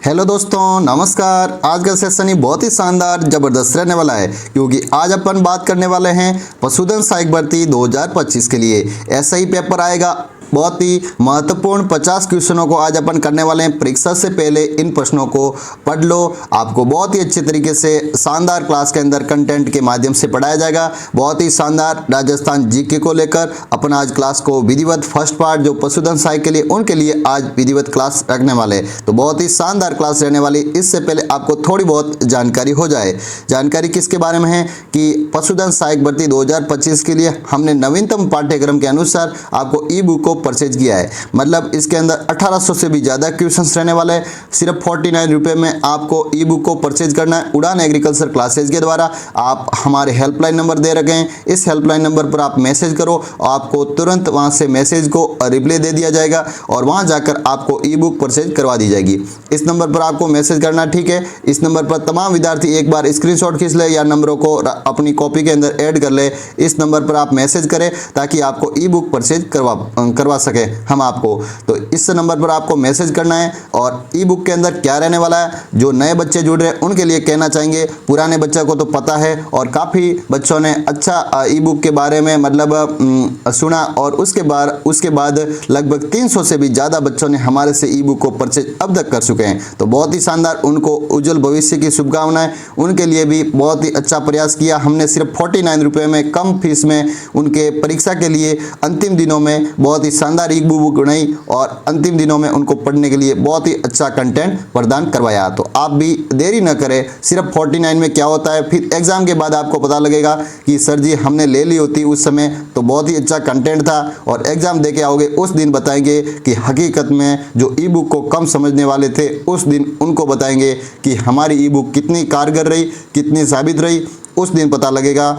Hello दोस्तों, नमस्कार। आज का सेशन ही बहुत ही शानदार जबरदस्त रहने वाला है, क्योंकि आज अपन बात करने वाले हैं पशुधन सहायक भर्ती 2025 के लिए। ऐसा ही पेपर आएगा। बहुत ही महत्वपूर्ण 50 क्वेश्चनों को आज अपन करने वाले हैं। परीक्षा से पहले इन प्रश्नों को पढ़ लो। आपको बहुत ही अच्छे तरीके से शानदार क्लास के अंदर कंटेंट के माध्यम से पढ़ाया जाएगा। बहुत ही शानदार राजस्थान जीके को लेकर अपन आज क्लास को विधिवत फर्स्ट पार्ट जो पशुधन सहायक के लिए उनके लिए आज विधिवत क्लास रखने वाले हैं। तो बहुत ही शानदार क्लास रहने वाली। इससे पहले आपको थोड़ी बहुत जानकारी हो जाए। जानकारी किसके बारे में है कि पशुधन सहायक भर्ती 2025 के लिए हमने नवीनतम पाठ्यक्रम के अनुसार आपको ई बुक को परचेज किया है। मतलब इसके अंदर 1800 से भी ज़्यादा क्वेश्चंस रहने वाले हैं। सिर्फ 49 रुपये में आपको ई बुक को परचेज करना है। उड़ान एग्रीकल्चर क्लासेज के द्वारा आप हमारे हेल्पलाइन नंबर दे रखे हैं। इस हेल्पलाइन नंबर पर आप मैसेज करो और आपको तुरंत वहां से मैसेज को रिप्लाई दे दिया जाएगा और वहां जाकर आपको ई बुक परचेज करवा दी जाएगी। इस नंबर पर आपको मैसेज करना, ठीक है। इस नंबर पर तमाम विद्यार्थी एक बार स्क्रीनशॉट खींच ले या नंबरों को अपनी कॉपी के अंदर ऐड कर ले। इस नंबर पर आप मैसेज करें ताकि आपको ई बुक परचेज करवा सके हम आपको। तो इस नंबर पर आपको मैसेज करना है। और ई बुक के अंदर क्या रहने वाला है, जो नए बच्चे जुड़ रहे हैं उनके लिए कहना चाहेंगे। पुराने बच्चों को तो पता है और काफ़ी बच्चों ने अच्छा ई बुक के बारे में मतलब सुना और उसके बाद लगभग 300 से भी ज़्यादा बच्चों ने हमारे से ई बुक को परचेज अब तक कर चुके हैं। तो बहुत ही शानदार, उनको उज्जवल भविष्य की शुभकामनाएं। उनके लिए भी बहुत ही अच्छा प्रयास किया हमने। सिर्फ 49 रुपये में कम फीस में उनके परीक्षा के लिए अंतिम दिनों में बहुत ही शानदार ई बुक बनाई और अंतिम दिनों में उनको पढ़ने के लिए बहुत ही अच्छा कंटेंट प्रदान करवाया। तो आप भी देरी न करें। सिर्फ 49 में क्या होता है, फिर एग्जाम के बाद आपको पता लगेगा कि सर जी हमने ले ली होती उस समय तो बहुत ही अच्छा कंटेंट था, और एग्जाम दे के आओगे उस दिन बताएंगे कि हकीकत में जो ई बुक को कम समझने वाले थे उस दिन उनको बताएंगे कि हमारी ई बुक कितनी कारगर रही, कितनी साबित रही। उस दिन पता लगेगा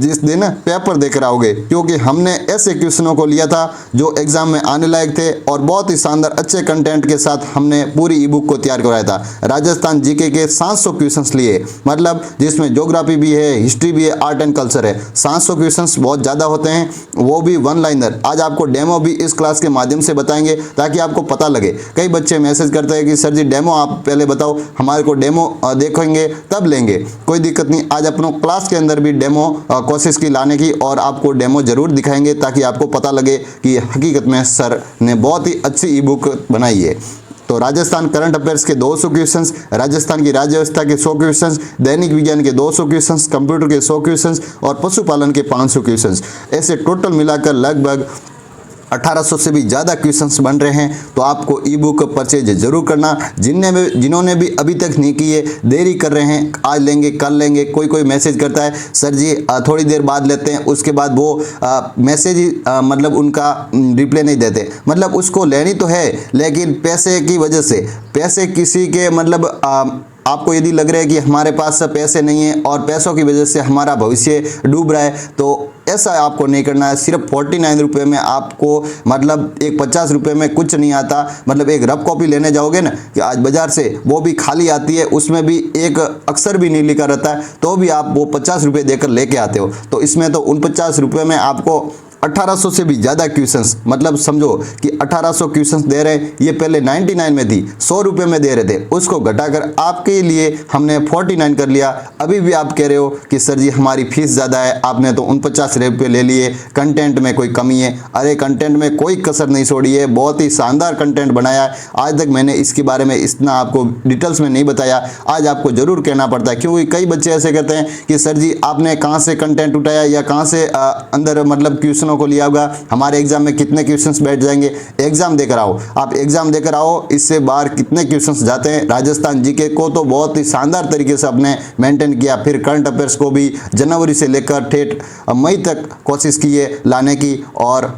जिस दिन पेपर देकर आओगे, क्योंकि हमने ऐसे क्वेश्चनों को लिया था जो एग्जाम में आने लायक थे और बहुत ही शानदार अच्छे कंटेंट के साथ हमने पूरी ई बुक को तैयार करवाया था। राजस्थान जीके के 700 क्वेश्चंस लिए, मतलब जिसमें ज्योग्राफी भी है, हिस्ट्री भी है, आर्ट एंड कल्चर है। 700 क्वेश्चंस बहुत ज़्यादा होते हैं, वो भी वन लाइनर। आज आपको डेमो भी इस क्लास के माध्यम से बताएंगे ताकि आपको पता लगे। कई बच्चे मैसेज करते हैं कि सर जी डेमो आप पहले बताओ, हमारे को डेमो देखेंगे तब लेंगे। कोई दिक्कत नहीं, आज अपनों क्लास के अंदर भी डेमो कोशिश की लाने की और आपको डेमो जरूर दिखाएंगे ताकि आपको पता लगे कि हकीकत में सर ने बहुत ही अच्छी ई बुक बनाई है। तो राजस्थान करंट अफेयर्स के 200 क्वेश्चंस, राजस्थान की राज्य व्यवस्था के 100 क्वेश्चंस, दैनिक विज्ञान के 200 क्वेश्चंस, कंप्यूटर के 100 क्वेश्चंस और पशुपालन के 500 क्वेश्चंस, ऐसे टोटल मिलाकर लगभग 1800 से भी ज़्यादा क्वेश्चंस बन रहे हैं। तो आपको ई बुक परचेज जरूर करना। जिन्होंने भी अभी तक नहीं किए, देरी कर रहे हैं, आज लेंगे कल लेंगे, कोई मैसेज करता है सर जी थोड़ी देर बाद लेते हैं, उसके बाद वो मैसेज मतलब उनका रिप्लाई नहीं देते। मतलब उसको लेनी तो है लेकिन पैसे की वजह से, पैसे किसी के मतलब आपको यदि लग रहा है कि हमारे पास पैसे नहीं है और पैसों की वजह से हमारा भविष्य डूब रहा है, तो ऐसा आपको नहीं करना है। सिर्फ 49 रुपये में आपको मतलब एक 50 रुपये में कुछ नहीं आता। मतलब एक रफ कॉपी लेने जाओगे ना कि आज बाजार से, वो भी खाली आती है, उसमें भी एक अक्षर भी नहीं लिखा रहता है, तो भी आप वो 50 रुपये देकर लेके आते हो। तो इसमें तो 49 रुपये में आपको 1800 से भी ज़्यादा क्वेश्चंस, मतलब समझो कि 1800 क्वेश्चंस दे रहे हैं। ये पहले 99 में थी, 100 रुपये में दे रहे थे, उसको घटाकर आपके लिए हमने 49 कर लिया। अभी भी आप कह रहे हो कि सर जी हमारी फीस ज़्यादा है, आपने तो 49 रुपये ले लिए, कंटेंट में कोई कमी है। अरे कंटेंट में कोई कसर नहीं छोड़ी है, बहुत ही शानदार कंटेंट बनाया है। आज तक मैंने इसके बारे में इतना आपको डिटेल्स में नहीं बताया, आज आपको ज़रूर कहना पड़ता है, क्योंकि कई बच्चे ऐसे कहते हैं कि सर जी आपने कहाँ से कंटेंट उठाया या कहाँ से अंदर मतलब क्वेश्चनों को लिया होगा, हमारे एग्जाम में कितने क्वेश्चंस बैठ जाएंगे। एग्जाम देकर आओ, आप एग्जाम देकर आओ, इससे बाहर कितने क्वेश्चंस जाते हैं। राजस्थान जीके को तो बहुत ही शानदार तरीके से आपने मेंटेन किया। फिर करंट अफेयर्स को भी जनवरी से लेकर ठेठ मई तक कोशिश की है लाने की, और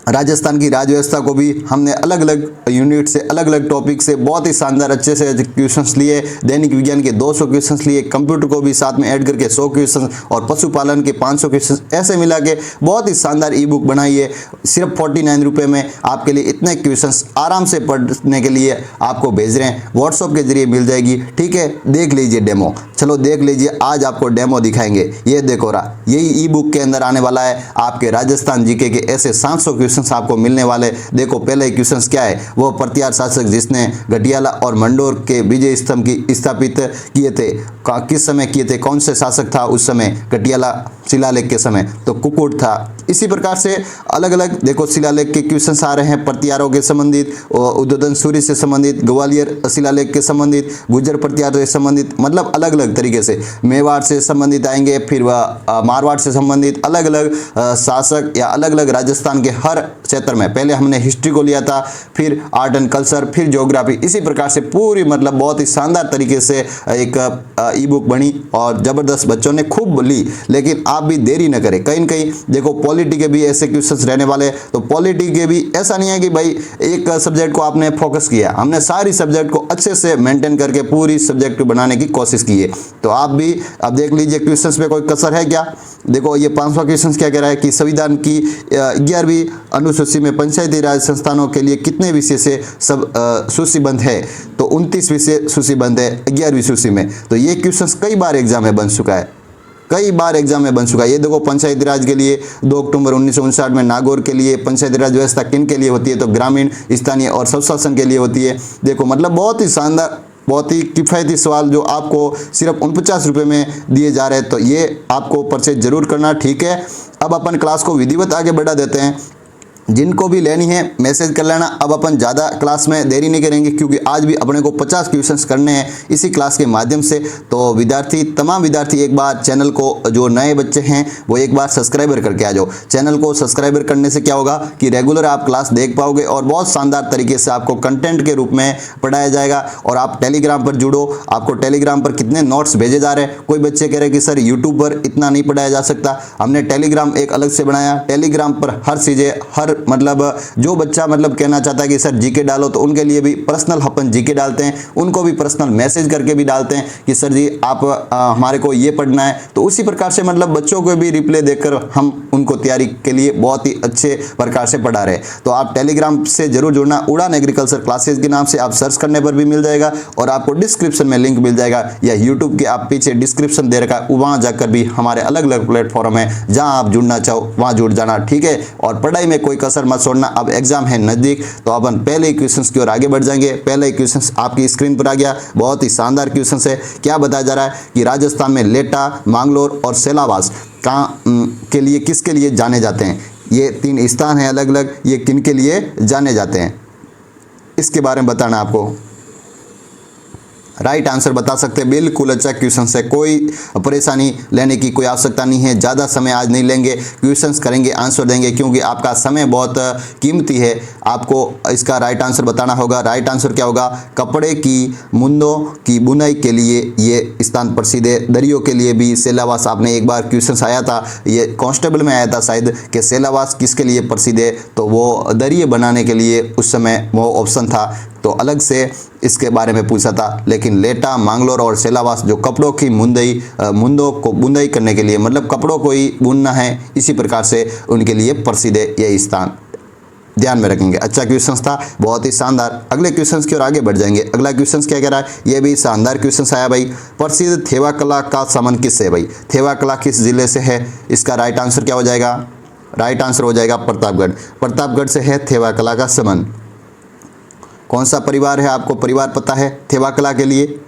राजस्थान की राज्य व्यवस्था को भी हमने अलग अलग यूनिट से, अलग अलग टॉपिक से बहुत ही शानदार अच्छे से क्वेश्चंस लिए। दैनिक विज्ञान के 200 क्वेश्चंस लिए, कंप्यूटर को भी साथ में ऐड करके 100 क्वेश्चंस और पशुपालन के 500 क्वेश्चंस, ऐसे मिला के बहुत ही शानदार ई बुक बनाई है। सिर्फ 49 रुपये में आपके लिए इतने क्वेश्चंस आराम से पढ़ने के लिए आपको भेज रहे हैं, व्हाट्सअप के जरिए मिल जाएगी। ठीक है, देख लीजिए डेमो, चलो देख लीजिए, आज आपको डेमो दिखाएंगे। ये देखो रहा, यही ई बुक के अंदर आने वाला है आपके राजस्थान जीके के ऐसे 700 क्वेश्चन क्वेश्चंस आपको मिलने वाले। देखो पहले क्वेश्चंस क्या है, वो प्रतिहार शासक जिसने घटियाला और मंडोर के विजय स्तंभ की स्थापित किए थे, किस समय किए थे, कौन से शासक था उस समय घटियाला शिलालेख के समय, तो कुकुट था। इसी प्रकार से अलग अलग देखो शिलालेख के क्वेश्चंस आ रहे हैं, प्रतिहारों के संबंधित, उद्बोधन सूर्य से संबंधित, ग्वालियर शिलालेख के संबंधित, गुर्जर प्रतिहार से संबंधित, मतलब अलग अलग तरीके से मेवाड़ से संबंधित आएंगे, फिर वह मारवाड़ से संबंधित अलग अलग शासक या अलग अलग राजस्थान के हर क्षेत्र में। पहले हमने हिस्ट्री को लिया था, फिर आर्ट एंड कल्चर, फिर ज्योग्राफी, इसी प्रकार से पूरी मतलब बहुत ही शानदार तरीके से एक ई बुक बनी और जबरदस्त बच्चों ने खूब ली। लेकिन आप भी देरी न करें, कहीं न कहीं देखो पॉलिटी के भी ऐसे क्वेश्चंस रहने वाले, तो पॉलिटी के भी ऐसा नहीं है कि भाई एक सब्जेक्ट को आपने फोकस किया, हमने सारी सब्जेक्ट को अच्छे से मेंटेन करके पूरी सब्जेक्ट बनाने की कोशिश की है। तो आप भी अब देख लीजिए क्वेश्चंस में कोई कसर है क्या। देखो ये 5वां क्वेश्चन क्या कह रहा है कि संविधान की 11वीं अनुसूची में पंचायती राज संस्थानों के लिए कितने विषय से सब सूचीबद्ध है, तो 29 विषय सूचीबद्ध है 11वीं सूची में। तो ये क्वेश्चन कई बार एग्जाम में बन चुका है, कई बार एग्जाम में बन चुका है। ये देखो पंचायती राज के लिए 2 अक्टूबर 1959 में नागौर के लिए पंचायती राज व्यवस्था किन के लिए होती है, तो ग्रामीण, स्थानीय और स्वशासन के लिए होती है। देखो मतलब बहुत ही शानदार, बहुत ही किफ़ायती सवाल जो आपको सिर्फ 49 रुपये में दिए जा रहे हैं, तो ये आपको परचेज जरूर करना, ठीक है। अब अपन क्लास को विधिवत आगे बढ़ा देते हैं। जिनको भी लेनी है मैसेज कर लेना। अब अपन ज़्यादा क्लास में देरी नहीं करेंगे क्योंकि आज भी अपने को 50 क्वेश्चंस करने हैं इसी क्लास के माध्यम से। तो विद्यार्थी, तमाम विद्यार्थी एक बार चैनल को, जो नए बच्चे हैं वो एक बार सब्सक्राइबर करके आ जाओ। चैनल को सब्सक्राइबर करने से क्या होगा कि रेगुलर आप क्लास देख पाओगे और बहुत शानदार तरीके से आपको कंटेंट के रूप में पढ़ाया जाएगा। और आप टेलीग्राम पर जुड़ो, आपको टेलीग्राम पर कितने नोट्स भेजे जा रहे हैं। कोई बच्चे कह रहे हैं कि सर यूट्यूब पर इतना नहीं पढ़ाया जा सकता, हमने टेलीग्राम एक अलग से बनाया। टेलीग्राम पर हर चीज़ें, हर मतलब जो बच्चा मतलब कहना चाहता है कि सर जीके डालो, तो उनके लिए भी पर्सनल अपन जीके डालते हैं, उनको भी पर्सनल मैसेज करके भी डालते हैं कि सर जी आप हमारे को ये पढ़ना है। तो उसी प्रकार से मतलब बच्चों को भी रिप्लाई देकर हम उनको तैयारी के लिए बहुत ही अच्छे प्रकार से पढ़ा रहे हैं। तो आप टेलीग्राम से जरूर जुड़ना। उड़ान एग्रीकल्चर क्लासेज के नाम से आप सर्च करने पर भी मिल जाएगा और आपको डिस्क्रिप्शन में लिंक मिल जाएगा, या यूट्यूब के आप पीछे डिस्क्रिप्शन दे रखा है, वहाँ जाकर भी हमारे अलग अलग प्लेटफॉर्म है, जहाँ आप जुड़ना चाहो वहाँ जुड़ जाना, ठीक है। और पढ़ाई में कोई कसर मत छोड़ना। अब एग्जाम है नज़दीक, तो अपन पहले क्वेश्चंस की ओर आगे बढ़ जाएंगे। पहले क्वेश्चंस आपकी स्क्रीन पर आ गया, बहुत ही शानदार क्वेश्चंस है। क्या बताया जा रहा है कि राजस्थान में लेटा, मांगलोर और सेलावास कहाँ के लिए, किसके लिए जाने जाते हैं। ये 3 स्थान हैं अलग अलग, ये किन के लिए जाने जाते हैं, इसके बारे में बताना आपको। राइट आंसर बता सकते हैं। बिल्कुल अच्छा क्वेश्चन है, कोई परेशानी लेने की कोई आवश्यकता नहीं है। ज़्यादा समय आज नहीं लेंगे, क्वेश्चंस करेंगे, आंसर देंगे, क्योंकि आपका समय बहुत कीमती है। आपको इसका राइट आंसर बताना होगा। राइट आंसर क्या होगा, कपड़े की मुंदों की बुनाई के लिए ये स्थान प्रसिद्ध है। दरियों के लिए भी सेलावास, आपने एक बार क्वेश्चन आया था, ये कांस्टेबल में आया था शायद, कि सेलावास किसके लिए प्रसिद्ध है, तो वो दरिये बनाने के लिए उस समय वो ऑप्शन था, तो अलग से इसके बारे में पूछा था। लेकिन लेटा, मांगलोर और सेलावास जो कपड़ों की मुंदों को बुनाई करने के लिए, मतलब कपड़ों को ही बुनना है, इसी प्रकार से उनके लिए प्रसिद्ध है ये स्थान, ध्यान में रखेंगे। अच्छा क्वेश्चन था, बहुत ही शानदार। अगले क्वेश्चन की ओर आगे बढ़ जाएंगे। अगला क्वेश्चन क्या कह रहा है, ये भी शानदार क्वेश्चन आया भाई। प्रसिद्ध थेवा कला का समन किससे है भाई, थेवा कला किस जिले से है। इसका राइट आंसर क्या हो जाएगा, राइट आंसर हो जाएगा प्रतापगढ़। प्रतापगढ़ से है थेवा कला का समन। कौन सा परिवार है, आपको परिवार पता है थेवा कला के लिए,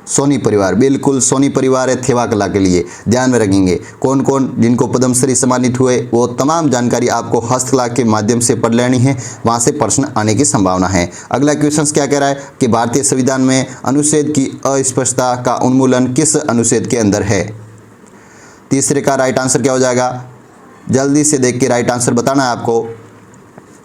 सोनी परिवार, बिल्कुल सोनी परिवार है थेवा कला के लिए, ध्यान में रखेंगे। कौन कौन जिनको पद्मश्री सम्मानित हुए, वो तमाम जानकारी आपको हस्तकला के माध्यम से पढ़ लेनी है, वहाँ से प्रश्न आने की संभावना है। अगला क्वेश्चन क्या कह रहा है कि भारतीय संविधान में अनुच्छेद की अस्पष्टता का उन्मूलन किस अनुच्छेद के अंदर है। तीसरे का राइट आंसर क्या हो जाएगा, जल्दी से देख के राइट आंसर बताना है आपको।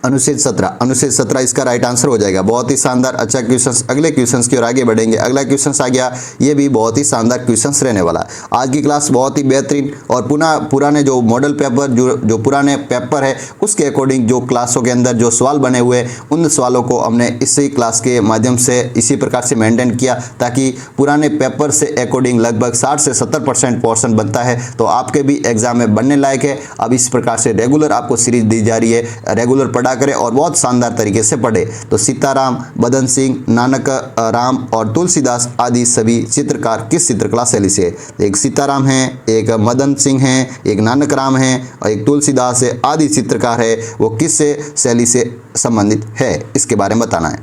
अनुच्छेद 17, अनुच्छेद 17 इसका राइट आंसर हो जाएगा। बहुत ही शानदार, अच्छा क्वेश्चन। अगले क्वेश्चन की ओर आगे बढ़ेंगे। अगला क्वेश्चन आ गया, ये भी बहुत ही शानदार क्वेश्चन रहने वाला है। आज की क्लास बहुत ही बेहतरीन, और पुराने जो मॉडल पेपर, जो पुराने पेपर है उसके अकॉर्डिंग जो क्लासों के अंदर जो सवाल बने हुए, उन सवालों को हमने इसी क्लास के माध्यम से इसी प्रकार से मेंटेन किया, ताकि पुराने पेपर से अकॉर्डिंग लगभग 60 से 70% पोर्शन बनता है, तो आपके भी एग्जाम में बनने लायक है। अब इस प्रकार से रेगुलर आपको सीरीज दी जा रही है, रेगुलर पढ़ा करें और बहुत शानदार तरीके से पढ़े। तो सीताराम, मदन सिंह, नानक राम और तुलसीदास आदि सभी चित्रकार किस चित्रकला शैली से? एक सीताराम है, एक मदन सिंह है, एक नानक राम है और एक तुलसीदास है आदि चित्रकार है, वो किस शैली से संबंधित है, इसके बारे में बताना है।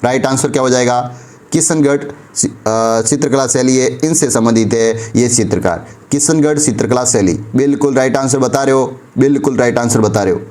राइट आंसर क्या हो जाएगा? किशनगढ़ चित्रकला शैली है, इनसे संबंधित है ये चित्रकार। किशनगढ़ चित्रकला शैली, बिल्कुल राइट आंसर बता रहे हो, बिल्कुल राइट आंसर बता रहे हो।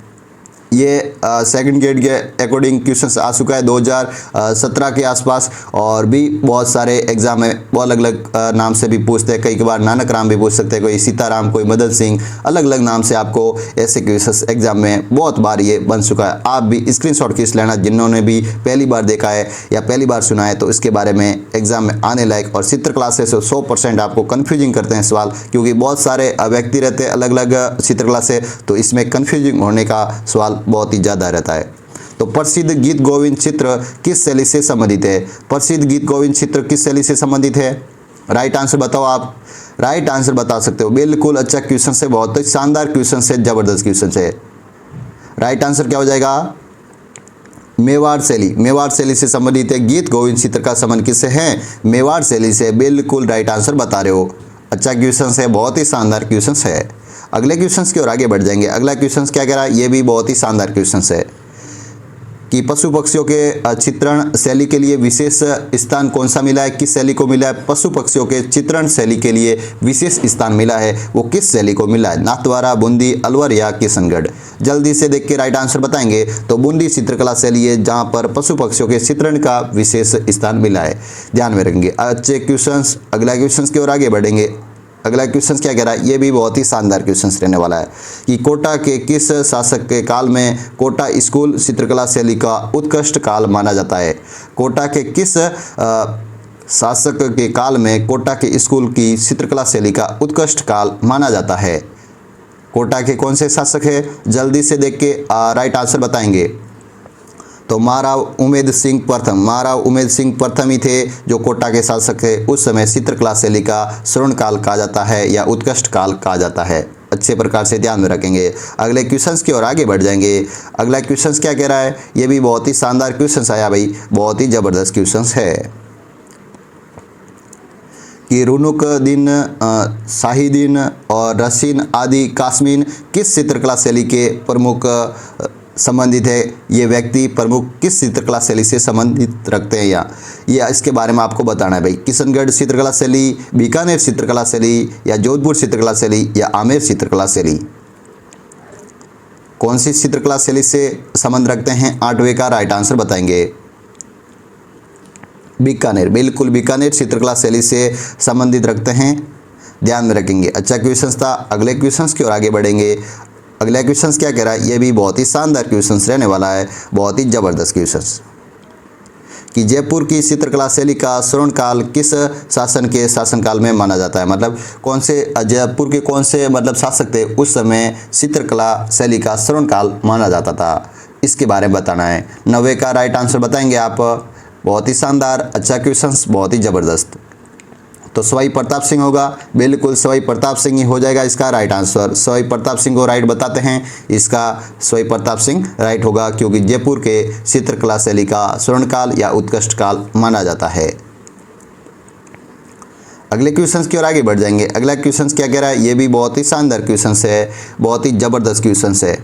ये सेकंड ग्रेड के अकॉर्डिंग क्वेश्चंस आ चुका है 2017 के आसपास, और भी बहुत सारे एग्जाम में वो अलग अलग नाम से भी पूछते हैं। कई बार नानक राम भी पूछ सकते हैं, कोई सीताराम, कोई मदन सिंह, अलग अलग नाम से आपको ऐसे क्वेश्चंस एग्जाम में बहुत बार ये बन चुका है। आप भी स्क्रीनशॉट खींच लेना, जिन्होंने भी पहली बार देखा है या पहली बार सुना है, तो इसके बारे में एग्जाम में आने लायक। और चित्रकला से 100% आपको कन्फ्यूजिंग करते हैं सवाल, क्योंकि बहुत सारे व्यक्ति रहते हैं अलग अलग चित्रकला से, तो इसमें कन्फ्यूजिंग होने का सवाल बहुत ही ज़्यादा रहता है। तो प्रसिद्ध गीत गोविंद चित्र किस शैली से संबंधित है? प्रसिद्ध गीत गोविंद चित्र किस शैली से संबंधित है? राइट आंसर बताओ आप, राइट आंसर बता सकते हो। बिल्कुल अच्छा क्वेश्चन है, बहुत ही शानदार क्वेश्चन है, जबरदस्त क्वेश्चन है। राइट आंसर क्या हो जाएगा? मेवाड़ शैली, मेवाड़ शैली से संबंधित है। गीत गोविंद चित्र का संबंध किससे है? मेवाड़ शैली से, बिल्कुल राइट आंसर बता रहे हो। अच्छा क्वेश्चन है, बहुत ही शानदार क्वेश्चन है। अगले क्वेश्चंस की ओर आगे बढ़ जाएंगे। अगला क्वेश्चंस क्या कह रहा है? ये भी बहुत ही शानदार क्वेश्चंस है कि पशु पक्षियों के चित्रण शैली के लिए विशेष स्थान कौन सा मिला है? किस शैली को मिला है? पशु पक्षियों के चित्रण शैली के लिए विशेष स्थान मिला है, वो किस शैली को मिला है? नाथद्वारा, बूंदी, अलवर या किशनगढ़? जल्दी से देख के राइट आंसर बताएंगे। तो बूंदी चित्रकला शैली है, जहाँ पर पशु पक्षियों के चित्रण का विशेष स्थान मिला है, ध्यान में रखेंगे। अच्छे क्वेश्चंस, अगला क्वेश्चंस की ओर आगे बढ़ेंगे। अगला क्वेश्चन क्या कह रहा है? ये भी बहुत ही शानदार क्वेश्चन रहने वाला है कि कोटा के किस शासक के काल में कोटा स्कूल चित्रकला शैली का उत्कृष्ट काल माना जाता है? कोटा के किस शासक के काल में कोटा के स्कूल की चित्रकला शैली का उत्कृष्ट काल माना जाता है? कोटा के कौन से शासक है? जल्दी से देख के राइट आंसर बताएंगे। तो महाराव उमेद सिंह प्रथम, महाराव उमेद सिंह प्रथम ही थे जो कोटा के शासक थे। उस समय चित्रकला शैली का स्वर्ण काल कहा जाता है या उत्कृष्ट काल कहा जाता है। अच्छे प्रकार से ध्यान में रखेंगे। अगले क्वेश्चंस की ओर आगे बढ़ जाएंगे। अगला क्वेश्चंस क्या कह रहा है? ये भी बहुत ही शानदार क्वेश्चंस आया भाई, बहुत ही जबरदस्त क्वेश्चंस है कि रुनुक दिन, शाहीदीन और रसीन आदि कास्मीन किस चित्रकला शैली के प्रमुख संबंधित है? ये व्यक्ति प्रमुख किस चित्रकला शैली से संबंधित रखते हैं? या इसके बारे में आपको बताना है भाई। किशनगढ़ चित्रकला शैली, बीकानेर चित्रकला शैली या जोधपुर चित्रकला शैली या आमेर चित्रकला शैली? कौन सी चित्रकला शैली से संबंध रखते हैं? 8वें का राइट आंसर बताएंगे। बीकानेर, बिल्कुल बीकानेर चित्रकला शैली से संबंधित रखते हैं, ध्यान में रखेंगे। अच्छा क्वेश्चन था। अगले क्वेश्चन की ओर आगे बढ़ेंगे। अगला क्वेश्चन क्या कह रहा है? ये भी बहुत ही शानदार क्वेश्चन रहने वाला है, बहुत ही जबरदस्त क्वेश्चन कि जयपुर की चित्रकला शैली का स्वर्ण काल किस शासन के शासनकाल में माना जाता है? मतलब कौन से जयपुर के कौन से शासक थे उस समय चित्रकला शैली का स्वर्ण काल माना जाता था, इसके बारे में बताना है। 90 का राइट आंसर बताएंगे आप। बहुत ही शानदार, अच्छा क्वेश्चन, बहुत ही जबरदस्त। तो सवाई प्रताप सिंह होगा, बिल्कुल सवाई प्रताप सिंह ही हो जाएगा इसका राइट आंसर। सवाई प्रताप सिंह को राइट बताते हैं, इसका सवाई प्रताप सिंह राइट होगा, क्योंकि जयपुर के चित्रकला शैली का स्वर्णकाल या उत्कृष्ट काल माना जाता है। अगले क्वेश्चन की ओर आगे बढ़ जाएंगे। अगला क्वेश्चन क्या कह रहा है? ये भी बहुत ही शानदार क्वेश्चन है, बहुत ही जबरदस्त क्वेश्चन है।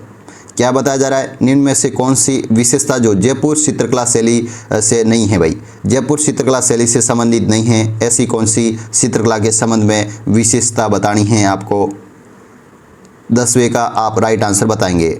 क्या बताया जा रहा है? निम्न में से कौन सी विशेषता जो जयपुर चित्रकला शैली से नहीं है भाई? जयपुर चित्रकला शैली से संबंधित नहीं है, ऐसी कौन सी चित्रकला के संबंध में विशेषता बतानी है आपको? 10वें का आप राइट आंसर बताएंगे।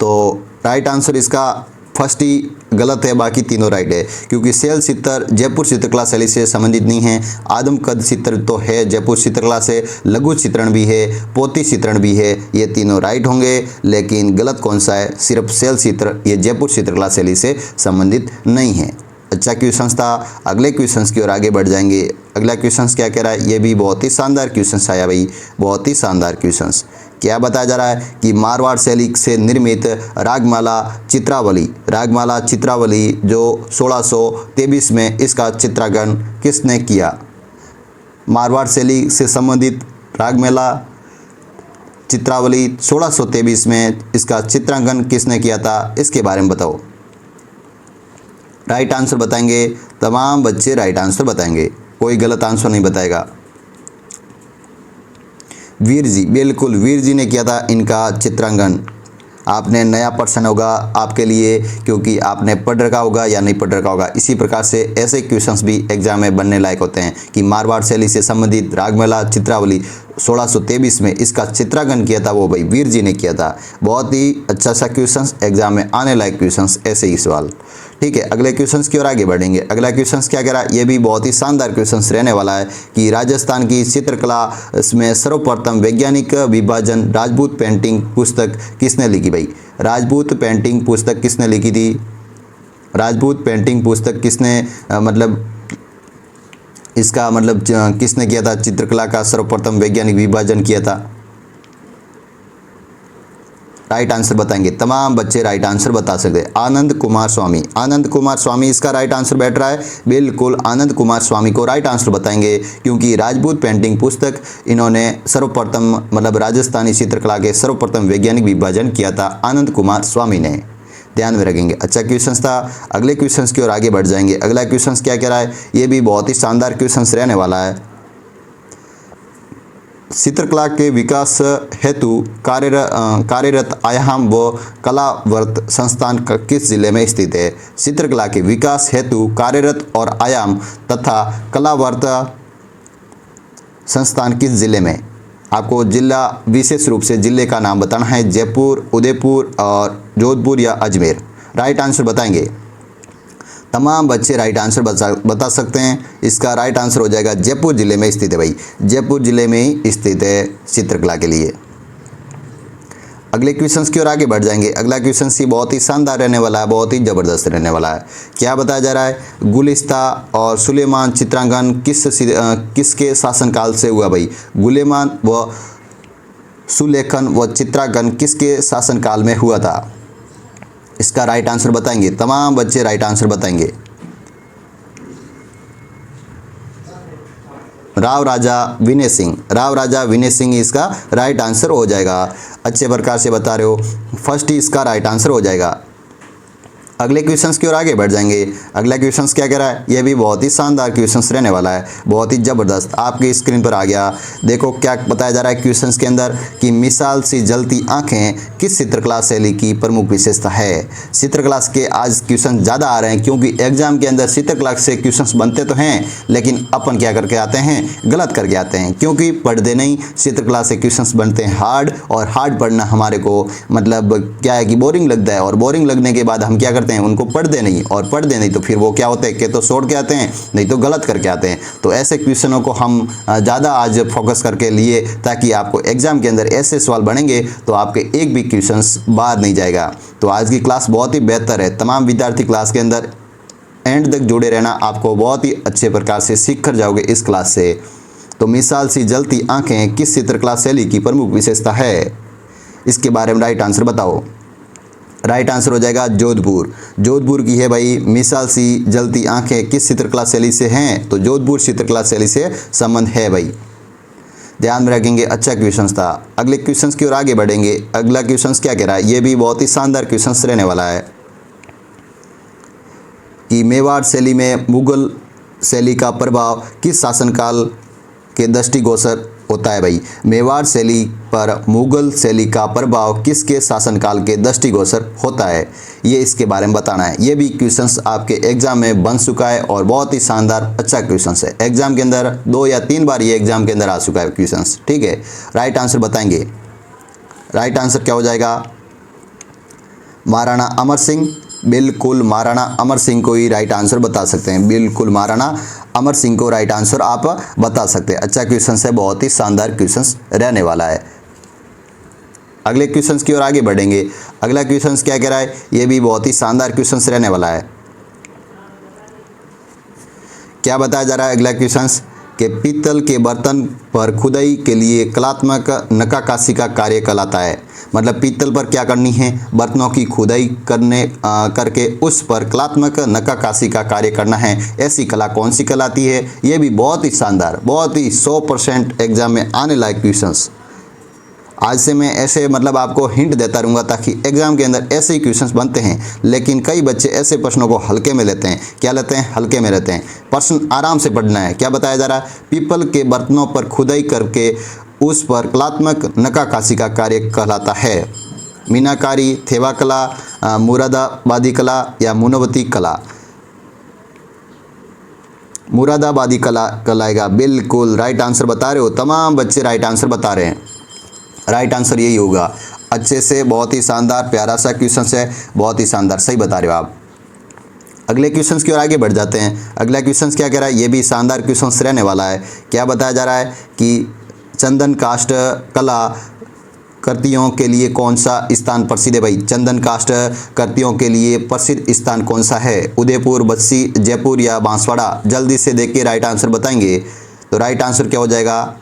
तो राइट आंसर इसका फर्स्ट ही गलत है, बाकी तीनों राइट है, क्योंकि शैल चित्र जयपुर चित्रकला शैली से संबंधित नहीं है। आदम कद चित्र तो है जयपुर चित्रकला से, लघु चित्रण भी है, पोती चित्रण भी है, ये तीनों राइट होंगे। लेकिन गलत कौन सा है? सिर्फ शैल चित्र, ये जयपुर चित्रकला शैली से संबंधित नहीं है। अच्छा क्वेश्चन था। अगले क्वेश्चन की ओर आगे बढ़ जाएंगे। अगला क्वेश्चन क्या कह रहा है? ये भी बहुत ही शानदार क्वेश्चन आया भाई, बहुत ही शानदार क्वेश्चन। क्या बताया जा रहा है कि मारवाड़ शैली से निर्मित रागमाला चित्रावली जो 1623 में इसका चित्रांकन किसने किया? मारवाड़ शैली से संबंधित रागमाला चित्रावली 1623 में इसका चित्रांकन किसने किया था, इसके बारे में बताओ। राइट आंसर बताएंगे तमाम बच्चे, राइट आंसर बताएंगे, कोई गलत आंसर नहीं बताएगा। वीर जी, बिल्कुल वीर जी ने किया था इनका चित्रांकन। आपने नया पर्सन होगा आपके लिए, क्योंकि आपने पढ़ रखा होगा या नहीं पढ़ रखा होगा। इसी प्रकार से ऐसे क्वेश्चंस भी एग्जाम में बनने लायक होते हैं कि मारवाड़ शैली से संबंधित रागमेला चित्रावली 1623 में इसका चित्रांकन किया था वो भाई वीर जी ने किया था। बहुत ही अच्छा सा क्वेश्चंस, एग्जाम में आने लायक क्वेश्चंस ऐसे ही सवाल। ठीक है, अगले क्वेश्चंस की ओर आगे बढ़ेंगे। अगला क्वेश्चंस क्या कह रहा है, ये भी बहुत ही शानदार क्वेश्चंस रहने वाला है कि राजस्थान की चित्रकला में सर्वप्रथम वैज्ञानिक विभाजन राजपूत पेंटिंग पुस्तक किसने लिखी भाई। राजपूत पेंटिंग पुस्तक किसने लिखी थी। राजपूत पेंटिंग पुस्तक किसने इसका किसने किया था, चित्रकला का सर्वप्रथम वैज्ञानिक विभाजन किया था। राइट आंसर बताएंगे तमाम बच्चे, राइट आंसर बता सकते हैं। आनंद कुमार स्वामी, आनंद कुमार स्वामी इसका राइट आंसर बैठ रहा है। बिल्कुल आनंद कुमार स्वामी को राइट आंसर बताएंगे, क्योंकि राजपूत पेंटिंग पुस्तक इन्होंने सर्वप्रथम राजस्थानी चित्रकला के सर्वप्रथम वैज्ञानिक विभाजन किया था आनंद कुमार स्वामी ने। ध्यान में रखेंगे, अच्छा क्वेश्चन था। अगले क्वेश्चन की ओर आगे बढ़ जाएंगे। अगला क्वेश्चन क्या कह रहा है, ये भी बहुत ही शानदार क्वेश्चन रहने वाला है। चित्रकला के विकास हेतु कार्यरत आयाम व कलावर्त संस्थान किस जिले में स्थित है। चित्रकला के विकास हेतु कार्यरत और आयाम तथा कलावर्त संस्थान किस जिले में। आपको जिला, विशेष रूप से जिले का नाम बताना है। जयपुर, उदयपुर और जोधपुर या अजमेर। राइट आंसर बताएंगे तमाम बच्चे, राइट आंसर बता सकते हैं। इसका राइट आंसर हो जाएगा जयपुर जिले में स्थित है भाई, जयपुर जिले में ही स्थित है चित्रकला के लिए। अगले क्वेश्चंस की ओर आगे बढ़ जाएंगे। अगला क्वेश्चन ही बहुत ही शानदार रहने वाला है, बहुत ही ज़बरदस्त रहने वाला है। क्या बताया जा रहा है, गुलिस्ता और सुलेमान चित्रांकन किसके शासनकाल से हुआ भाई। गुलेमान व सुलेखन व चित्रांकन किसके शासनकाल में हुआ था। इसका राइट आंसर बताएंगे तमाम बच्चे, राइट आंसर बताएंगे। राव राजा विनय सिंह, राव राजा विनय सिंह इसका राइट आंसर हो जाएगा। अच्छे प्रकार से बता रहे हो, फर्स्ट ही इसका राइट आंसर हो जाएगा। अगले क्वेश्चंस की ओर आगे बढ़ जाएंगे। अगला क्वेश्चंस क्या कह रहा है, यह भी बहुत ही शानदार क्वेश्चंस रहने वाला है, बहुत ही ज़बरदस्त। आपकी स्क्रीन पर आ गया, देखो क्या बताया जा रहा है क्वेश्चंस के अंदर कि मिसाल सी जलती आंखें किस चित्रकला शैली की प्रमुख विशेषता है। चित्रकला के आज क्वेश्चन ज़्यादा आ रहे हैं, क्योंकि एग्जाम के अंदर चित्रकला से क्वेश्चन बनते तो हैं, लेकिन अपन क्या करके आते हैं, गलत करके आते हैं, क्योंकि पढ़ते नहीं। चित्रकला से क्वेश्चन बनते हैं हार्ड, और हार्ड पढ़ना हमारे को क्या है कि बोरिंग लगता है, और बोरिंग लगने के बाद हम क्या करते हैं, उनको पढ़ते नहीं, और पढ़ते नहीं तो फिर वो क्या होते हैं कि तो छोड़ के आते हैं, नहीं तो गलत करके आते हैं। तो ऐसे क्वेश्चनों को हम ज़्यादा आज फोकस करके लिए, ताकि आपको एग्जाम के अंदर ऐसे सवाल बनेंगे तो आपके एक भी क्वेश्चंस बाहर नहीं जाएगा। तो आज की क्लास बहुत ही बेहतर है, तमाम विद्यार्थी क्लास के अंदर एंड तक जुड़े रहना, आपको बहुत ही अच्छे प्रकार से सीख कर जाओगे इस क्लास से। तो मिसाल सी जलती आंखें किस चित्रकला शैली की प्रमुख विशेषता है, इसके बारे में राइट आंसर बताओ। राइट आंसर हो जाएगा जोधपुर, जोधपुर की है भाई मिसाल सी जलती आंखें किस चित्रकला शैली से हैं, तो जोधपुर चित्रकला शैली से संबंध है भाई, ध्यान में रखेंगे। अच्छा क्वेश्चन था। अगले क्वेश्चन की ओर आगे बढ़ेंगे। अगला क्वेश्चन क्या कह रहा है, ये भी बहुत ही शानदार क्वेश्चन रहने वाला है कि मेवाड़ शैली में मुगल शैली का प्रभाव किस शासनकाल के दृष्टिगोचर होता है भाई। मेवाड़ शैली पर मुगल शैली का प्रभाव किसके शासनकाल के दृष्टिगोचर होता है, ये इसके बारे में बताना है। ये भी क्वेश्चंस आपके एग्जाम में बन चुका है, और बहुत ही शानदार अच्छा क्वेश्चंस है। एग्जाम के अंदर 2 या 3 बार ये एग्जाम के अंदर आ चुका है क्वेश्चंस, ठीक है। राइट आंसर बताएंगे, राइट आंसर क्या हो जाएगा, महाराणा अमर सिंह। बिल्कुल महाराणा अमर सिंह को ही राइट आंसर बता सकते हैं, बिल्कुल महाराणा अमर सिंह को राइट आंसर आप बता सकते हैं। अच्छा क्वेश्चन है, बहुत ही शानदार क्वेश्चन रहने वाला है। अगले क्वेश्चन की ओर आगे बढ़ेंगे। अगला क्वेश्चन क्या कह रहा है, ये भी बहुत ही शानदार क्वेश्चन रहने वाला है। क्या बताया जा रहा है अगला क्वेश्चन कि पीतल के बर्तन पर खुदाई के लिए कलात्मक नक्काशी का कार्य कहलाता है। मतलब पीतल पर क्या करनी है, बर्तनों की खुदाई करके उस पर कलात्मक नक्काशी का कार्य करना है। ऐसी कला कौन सी कहलाती है, ये भी बहुत ही शानदार, बहुत ही 100% एग्जाम में आने लायक क्वेश्चंस आज से मैं ऐसे मतलब आपको हिंट देता रहूँगा ताकि एग्जाम के अंदर ऐसे ही क्वेश्चंस बनते हैं, लेकिन कई बच्चे ऐसे प्रश्नों को हल्के में लेते हैं। क्या लेते हैं? हल्के में लेते हैं। प्रश्न आराम से पढ़ना है। क्या बताया जा रहा है? पीपल के बर्तनों पर खुदाई करके उस पर कलात्मक नक्काशी का कार्य कहलाता है। मीनाकारी, थेवा कला, मुरादाबादी कला या मुनवती कला? मुरादाबादी कला कहलाएगा। बिल्कुल राइट आंसर बता रहे हो, तमाम बच्चे राइट आंसर बता रहे हैं। राइट आंसर यही होगा। अच्छे से, बहुत ही शानदार प्यारा सा क्वेश्चन है, बहुत ही शानदार, सही बता रहे हो आप। अगले क्वेश्चंस की ओर आगे बढ़ जाते हैं। अगला क्वेश्चंस क्या कह रहा है? ये भी शानदार क्वेश्चंस रहने वाला है। क्या बताया जा रहा है कि चंदन काष्ठ कला कृतियों के लिए कौन सा स्थान प्रसिद्ध है भाई? चंदन काष्ठ कृतियों के लिए प्रसिद्ध स्थान कौन सा है? उदयपुर, बस्सी, जयपुर या बांसवाड़ा? जल्दी से देख के राइट आंसर बताएंगे। तो राइट आंसर क्या हो जाएगा?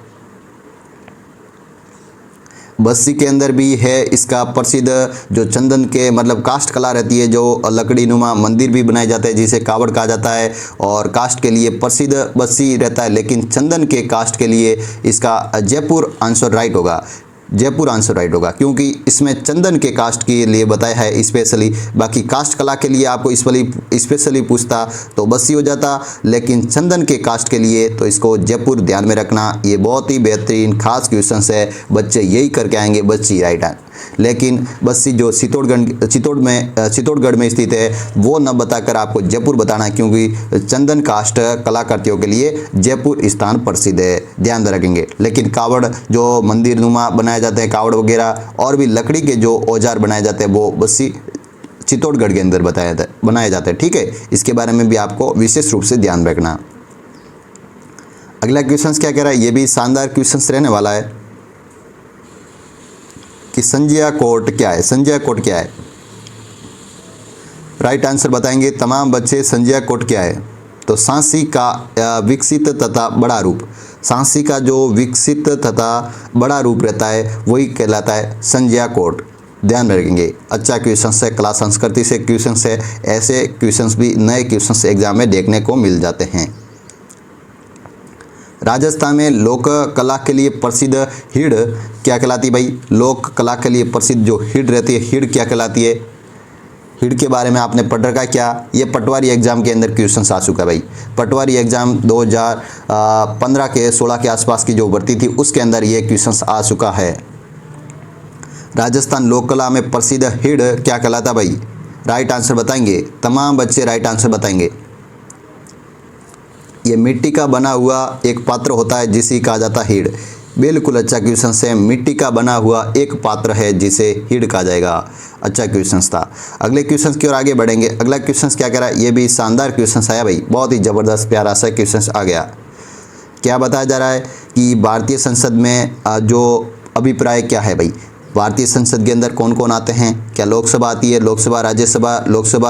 बस्सी के अंदर भी है इसका प्रसिद्ध जो चंदन के मतलब काष्ठ कला रहती है, जो लकड़ी नुमा मंदिर भी बनाए जाते हैं जिसे कावड़ कहा जाता है, और काष्ठ के लिए प्रसिद्ध बस्सी रहता है, लेकिन चंदन के काष्ठ के लिए इसका जयपुर आंसर राइट होगा। जयपुर आंसर राइट होगा क्योंकि इसमें चंदन के कास्ट के लिए बताया है स्पेशली। बाकी कास्ट कला के लिए आपको स्पेशली पूछता तो बस्सी हो जाता, लेकिन चंदन के कास्ट के लिए तो इसको जयपुर ध्यान में रखना। ये बहुत ही बेहतरीन खास क्वेश्चन है, बच्चे यही करके आएंगे बस्सी राइट आंसर। लेकिन बस्सी जो चित्तौड़गढ़ में स्थित है वो न बताकर आपको जयपुर बताना है, क्योंकि चंदन काष्ठ कलाकृतियों के लिए जयपुर स्थान प्रसिद्ध है, ध्यान में रखेंगे। लेकिन कावड़ जो मंदिर नुमा बनाए जाते हैं, कावड़ वगैरह और भी लकड़ी के जो औजार बनाए जाते हैं वो बस्सी चित्तौड़गढ़ के अंदर बनाए जाते हैं। ठीक है, इसके बारे में भी आपको विशेष रूप से ध्यान रखना। अगला क्वेश्चन क्या कह रहा है? ये भी शानदार क्वेश्चन रहने वाला है कि संजय कोट क्या है? संजय कोट क्या है? राइट आंसर बताएंगे तमाम बच्चे। संजय कोट क्या है? तो सांसी का विकसित तथा बड़ा रूप। सांसी का जो विकसित तथा बड़ा रूप रहता है वही कहलाता है संजय कोट, ध्यान में रखेंगे। अच्छा क्वेश्चन है, कला संस्कृति से क्वेश्चन है, ऐसे क्वेश्चन भी नए क्वेश्चन एग्जाम में देखने को मिल जाते हैं। राजस्थान में लोक कला के लिए प्रसिद्ध हिड़ क्या कहलाती है भाई? लोक कला के लिए प्रसिद्ध जो हिड़ रहती है, हिड़ क्या कहलाती है? हिड़ के बारे में आपने पढ़ रखा है क्या? ये पटवारी एग्जाम के अंदर क्वेश्चन आ चुका है भाई। पटवारी एग्जाम 2015 के 16 के आसपास की जो भर्ती थी उसके अंदर ये क्वेश्चन आ चुका है। राजस्थान लोक कला में प्रसिद्ध हिड़ क्या कहलाता भाई? राइट आंसर बताएंगे तमाम बच्चे, राइट आंसर बताएंगे। ये मिट्टी का बना हुआ एक पात्र होता है जिसे कहा जाता है हिड़। बिल्कुल अच्छा क्वेश्चन है, मिट्टी का बना हुआ एक पात्र है जिसे हिड़ कहा जाएगा। अच्छा क्वेश्चन था। अगले क्वेश्चन की ओर आगे बढ़ेंगे। अगला क्वेश्चन क्या कह रहा है? ये भी शानदार क्वेश्चन आया भाई, बहुत ही ज़बरदस्त प्यारा सा क्वेश्चन आ गया। क्या बताया जा रहा है कि भारतीय संसद में जो अभिप्राय क्या है भाई? भारतीय संसद के अंदर कौन कौन आते हैं? क्या लोकसभा आती है? लोकसभा,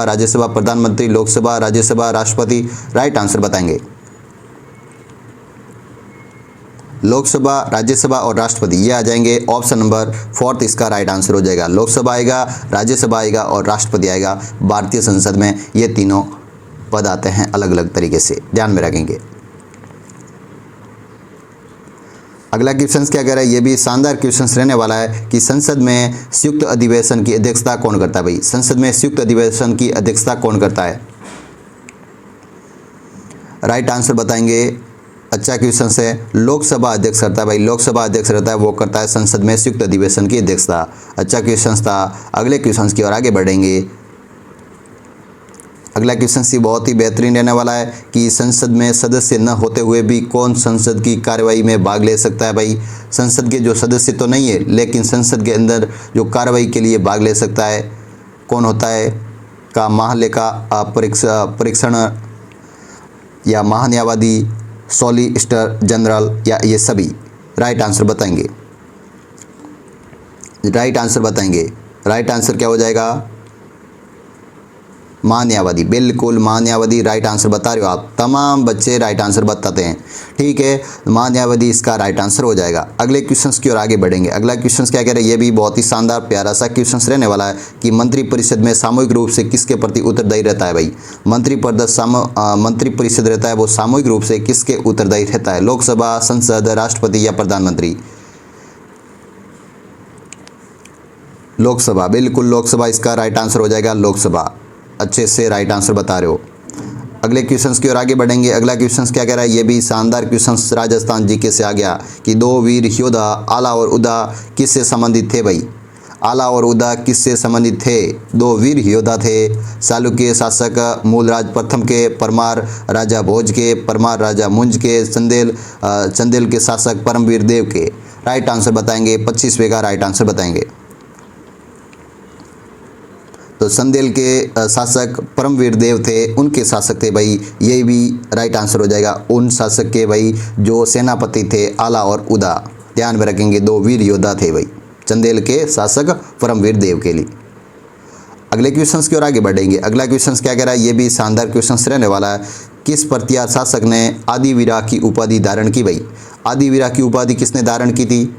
राज्यसभा, प्रधानमंत्री, लोकसभा, राज्यसभा, राष्ट्रपति? राइट आंसर बताएंगे। लोकसभा, राज्यसभा और राष्ट्रपति ये आ जाएंगे। ऑप्शन नंबर 4 इसका राइट आंसर हो जाएगा। लोकसभा आएगा, राज्यसभा आएगा और राष्ट्रपति आएगा। भारतीय संसद में ये तीनों पद आते हैं अलग अलग तरीके से, ध्यान में रखेंगे। अगला क्वेश्चन क्या कह रहा है? ये भी शानदार क्वेश्चन रहने वाला है कि संसद में संयुक्त अधिवेशन की अध्यक्षता कौन करता है भाई? संसद में संयुक्त अधिवेशन की अध्यक्षता कौन करता है? राइट आंसर बताएंगे। अच्छा क्वेश्चन है, लोकसभा अध्यक्ष करता है भाई। लोकसभा अध्यक्ष रहता है, वो करता है संसद में संयुक्त अधिवेशन की अध्यक्षता। अच्छा क्वेश्चन था। अगले क्वेश्चन की ओर आगे बढ़ेंगे। अगला क्वेश्चन सी बहुत ही बेहतरीन रहने वाला है कि संसद में सदस्य न होते हुए भी कौन संसद की कार्रवाई में भाग ले सकता है भाई? संसद के जो सदस्य तो नहीं है, लेकिन संसद के अंदर जो कार्रवाई के लिए भाग ले सकता है कौन होता है? का महालेखा परीक्षण या महान्यायवादी, सॉलिसिटर जनरल या ये सभी? राइट आंसर बताएंगे। राइट आंसर बताएंगे। राइट आंसर क्या हो जाएगा? महान्यायवादी। बिल्कुल महान्यायवादी राइट आंसर बता रहे हो आप। तमाम बच्चे राइट आंसर बताते हैं। ठीक है, महान्यायवादी इसका राइट आंसर हो जाएगा। अगले क्वेश्चंस की ओर आगे बढ़ेंगे। अगला क्वेश्चन क्या कह रहे हैं? ये भी बहुत ही शानदार प्यारा सा क्वेश्चन रहने वाला है कि मंत्रिपरिषद में सामूहिक रूप से किसके प्रति उत्तरदायी रहता है भाई? मंत्रिपरिषद रहता है वो सामूहिक रूप से किसके उत्तरदायी रहता है? लोकसभा, संसद, राष्ट्रपति या प्रधानमंत्री? लोकसभा, बिल्कुल लोकसभा इसका राइट आंसर हो जाएगा, लोकसभा। अच्छे से राइट आंसर बता रहे हो। अगले क्वेश्चंस की ओर आगे बढ़ेंगे। अगला क्वेश्चंस क्या कह रहा है, ये भी शानदार क्वेश्चंस राजस्थान जीके से आ गया कि दो वीर योद्धा आला और उदा किससे संबंधित थे भाई। आला और उदा किससे संबंधित थे। दो वीर योद्धा थे, चालुक्य शासक मूलराज प्रथम के, परमार राजा भोज के, परमार राजा मुंज के, चंदेल के शासक परमवीर देव के। राइट आंसर बताएंगे, 25वें का राइट आंसर बताएंगे। तो चंदेल के शासक परमवीर देव थे, उनके शासक थे भाई, ये भी राइट आंसर हो जाएगा। उन शासक के भाई जो सेनापति थे आला और उदा, ध्यान में रखेंगे, दो वीर योद्धा थे भाई, चंदेल के शासक परमवीर देव के लिए। अगले क्वेश्चंस की ओर आगे बढ़ेंगे। अगला क्वेश्चंस क्या कह रहा है, ये भी शानदार क्वेश्चंस रहने वाला है। किस प्रतिहार शासक ने आदिवीरा की उपाधि धारण की भाई। आदिवीरा की उपाधि किसने धारण की थी।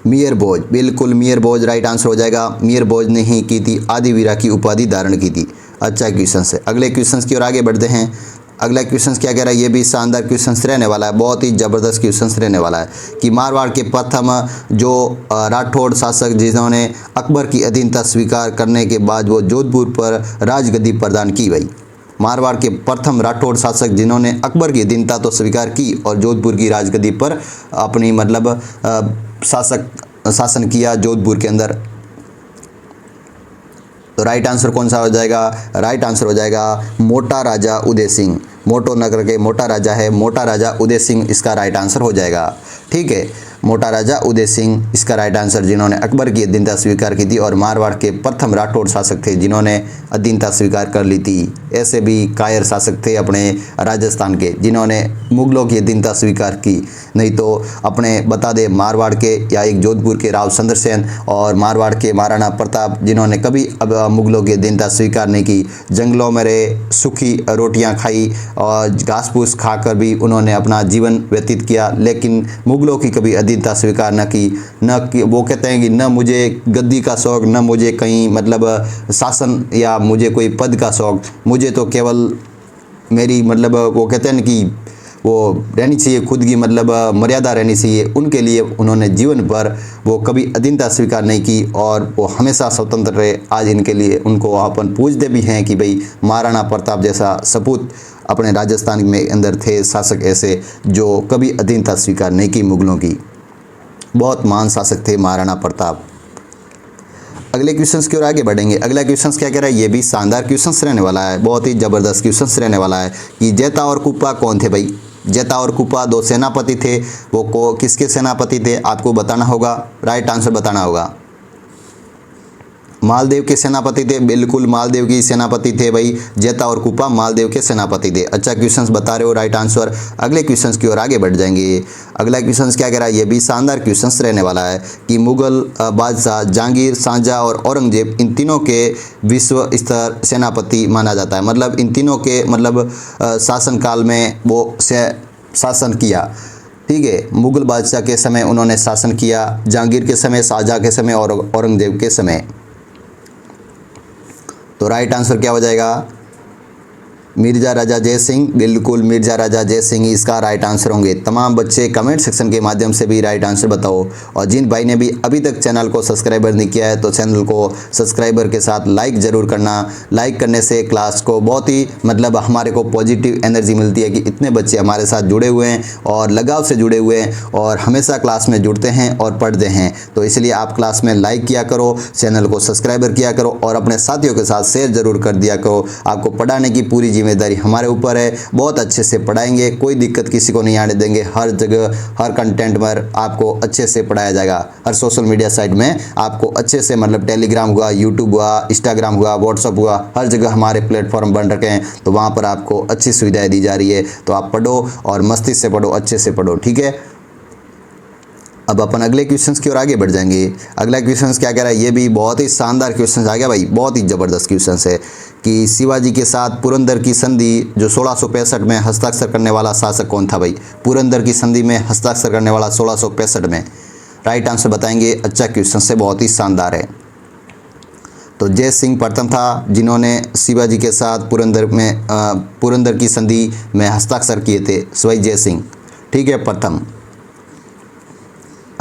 मियर भोज, बिल्कुल मियर भोज राइट आंसर हो जाएगा। मियर भोज ने ही की थी, आदिवीरा की उपाधि धारण की थी। अच्छा क्वेश्चन है। अगले क्वेश्चन की ओर आगे बढ़ते हैं। अगला क्वेश्चन क्या कह रहा है, ये भी शानदार क्वेश्चन रहने वाला है, बहुत ही ज़बरदस्त क्वेश्चन रहने वाला है कि मारवाड़ के प्रथम जो राठौड़ शासक जिन्होंने अकबर की अधीनता स्वीकार करने के बाद वो जोधपुर पर राजगद्दी प्रदान की भाई। मारवाड़ के प्रथम राठौड़ शासक जिन्होंने अकबर की अधीनता तो स्वीकार की और जोधपुर की राजगद्दी पर अपनी मतलब शासन किया जोधपुर के अंदर। तो राइट आंसर कौन सा हो जाएगा, राइट आंसर हो जाएगा मोटा राजा उदय सिंह। मोटो नगर के मोटा राजा है, मोटा राजा उदय सिंह इसका राइट आंसर हो जाएगा। ठीक है, मोटा राजा उदय सिंह इसका राइट आंसर, जिन्होंने अकबर की अधीनता स्वीकार की थी और मारवाड़ के प्रथम राठौड़ शासक थे जिन्होंने अधीनता स्वीकार कर ली थी। ऐसे भी कायर शासक थे अपने राजस्थान के जिन्होंने मुगलों की अधीनता स्वीकार की, नहीं तो अपने बता दे मारवाड़ के या एक जोधपुर के राव चंद्रसेन और मारवाड़ के महाराणा प्रताप जिन्होंने कभी अब मुगलों की अधीनता स्वीकार नहीं की। जंगलों में रहे, सूखी रोटियां खाई और घास फूस खाकर भी उन्होंने अपना जीवन व्यतीत किया, लेकिन मुगलों की कभी अधीनता स्वीकार न की। वो कहते हैं कि न मुझे गद्दी का शौक, न मुझे कहीं मतलब शासन या मुझे कोई पद का शौक, मुझे तो केवल मेरी मतलब वो कहते हैं कि वो रहनी चाहिए खुद की मतलब मर्यादा रहनी चाहिए। उनके लिए उन्होंने जीवन भर वो कभी अधीनता स्वीकार नहीं की और वो हमेशा स्वतंत्र रहे। आज इनके लिए उनको अपन पूजते भी हैं कि भाई महाराणा प्रताप जैसा सपूत अपने राजस्थान में अंदर थे शासक ऐसे जो कभी अधीनता स्वीकार नहीं की मुगलों की। बहुत महान शासक थे महाराणा प्रताप। अगले क्वेश्चंस की ओर आगे बढ़ेंगे। अगला क्वेश्चंस क्या कह रहा है, ये भी शानदार क्वेश्चंस रहने वाला है, बहुत ही ज़बरदस्त क्वेश्चंस रहने वाला है कि जेता और कुप्पा कौन थे भाई। जेता और कुप्पा दो सेनापति थे, वो किसके सेनापति थे आपको बताना होगा, राइट आंसर बताना होगा। मालदेव के सेनापति थे, बिल्कुल मालदेव की सेनापति थे भाई। जेता और कुप्पा मालदेव के सेनापति थे। अच्छा क्वेश्चंस बता रहे हो, राइट आंसर। अगले क्वेश्चंस की ओर आगे बढ़ जाएंगे। अगला क्वेश्चंस क्या कह रहा है, ये भी शानदार क्वेश्चंस रहने वाला है कि मुगल बादशाह जहांगीर, शाहजहां और औरंगजेब इन तीनों के विश्व स्तर सेनापति माना जाता है। मतलब इन तीनों के मतलब शासनकाल में वो शासन किया। ठीक है, मुगल बादशाह के समय उन्होंने शासन किया, जहांगीर के समय, शाहजहां के समय और औरंगजेब के समय। तो राइट आंसर क्या हो जाएगा, मिर्जा राजा जय सिंह, बिल्कुल मिर्जा राजा जय सिंह इसका राइट आंसर होंगे। तमाम बच्चे कमेंट सेक्शन के माध्यम से भी राइट आंसर बताओ और जिन भाई ने भी अभी तक चैनल को सब्सक्राइबर नहीं किया है तो चैनल को सब्सक्राइबर के साथ लाइक ज़रूर करना। लाइक करने से क्लास को बहुत ही मतलब हमारे को पॉजिटिव एनर्जी मिलती है कि इतने बच्चे हमारे साथ जुड़े हुए हैं और लगाव से जुड़े हुए हैं और हमेशा क्लास में जुड़ते हैं और पढ़ते हैं। तो इसलिए आप क्लास में लाइक किया करो, चैनल को सब्सक्राइबर किया करो और अपने साथियों के साथ शेयर ज़रूर कर दिया करो। आपको पढ़ाने की पूरी जिम्मेदारी हमारे ऊपर है, बहुत अच्छे से पढ़ाएंगे, कोई दिक्कत किसी को नहीं आने देंगे। हर जगह हर कंटेंट पर आपको अच्छे से पढ़ाया जाएगा। हर सोशल मीडिया साइट में आपको अच्छे से मतलब टेलीग्राम हुआ, यूट्यूब हुआ, इंस्टाग्राम हुआ, व्हाट्सअप हुआ, हर जगह हमारे प्लेटफॉर्म बन रखे हैं। तो वहाँ पर आपको अच्छी सुविधाएँ दी जा रही है। तो आप पढ़ो और मस्ती से पढ़ो, अच्छे से पढ़ो। ठीक है, अब अपन अगले क्वेश्चंस की ओर आगे बढ़ जाएंगे। अगला क्वेश्चंस क्या कह रहा है, ये भी बहुत ही शानदार क्वेश्चंस आ गया भाई, बहुत ही ज़बरदस्त क्वेश्चंस है कि शिवाजी के साथ पुरंदर की संधि जो 1665 में हस्ताक्षर करने वाला शासक कौन था भाई। पुरंदर की संधि में हस्ताक्षर करने वाला 1665 में, राइट आंसर बताएंगे। अच्छा क्वेश्चन है, बहुत ही शानदार है। तो जय सिंह प्रथम था जिन्होंने शिवाजी के साथ पुरंदर की संधि में हस्ताक्षर किए थे, सवाई जय सिंह। ठीक है, प्रथम।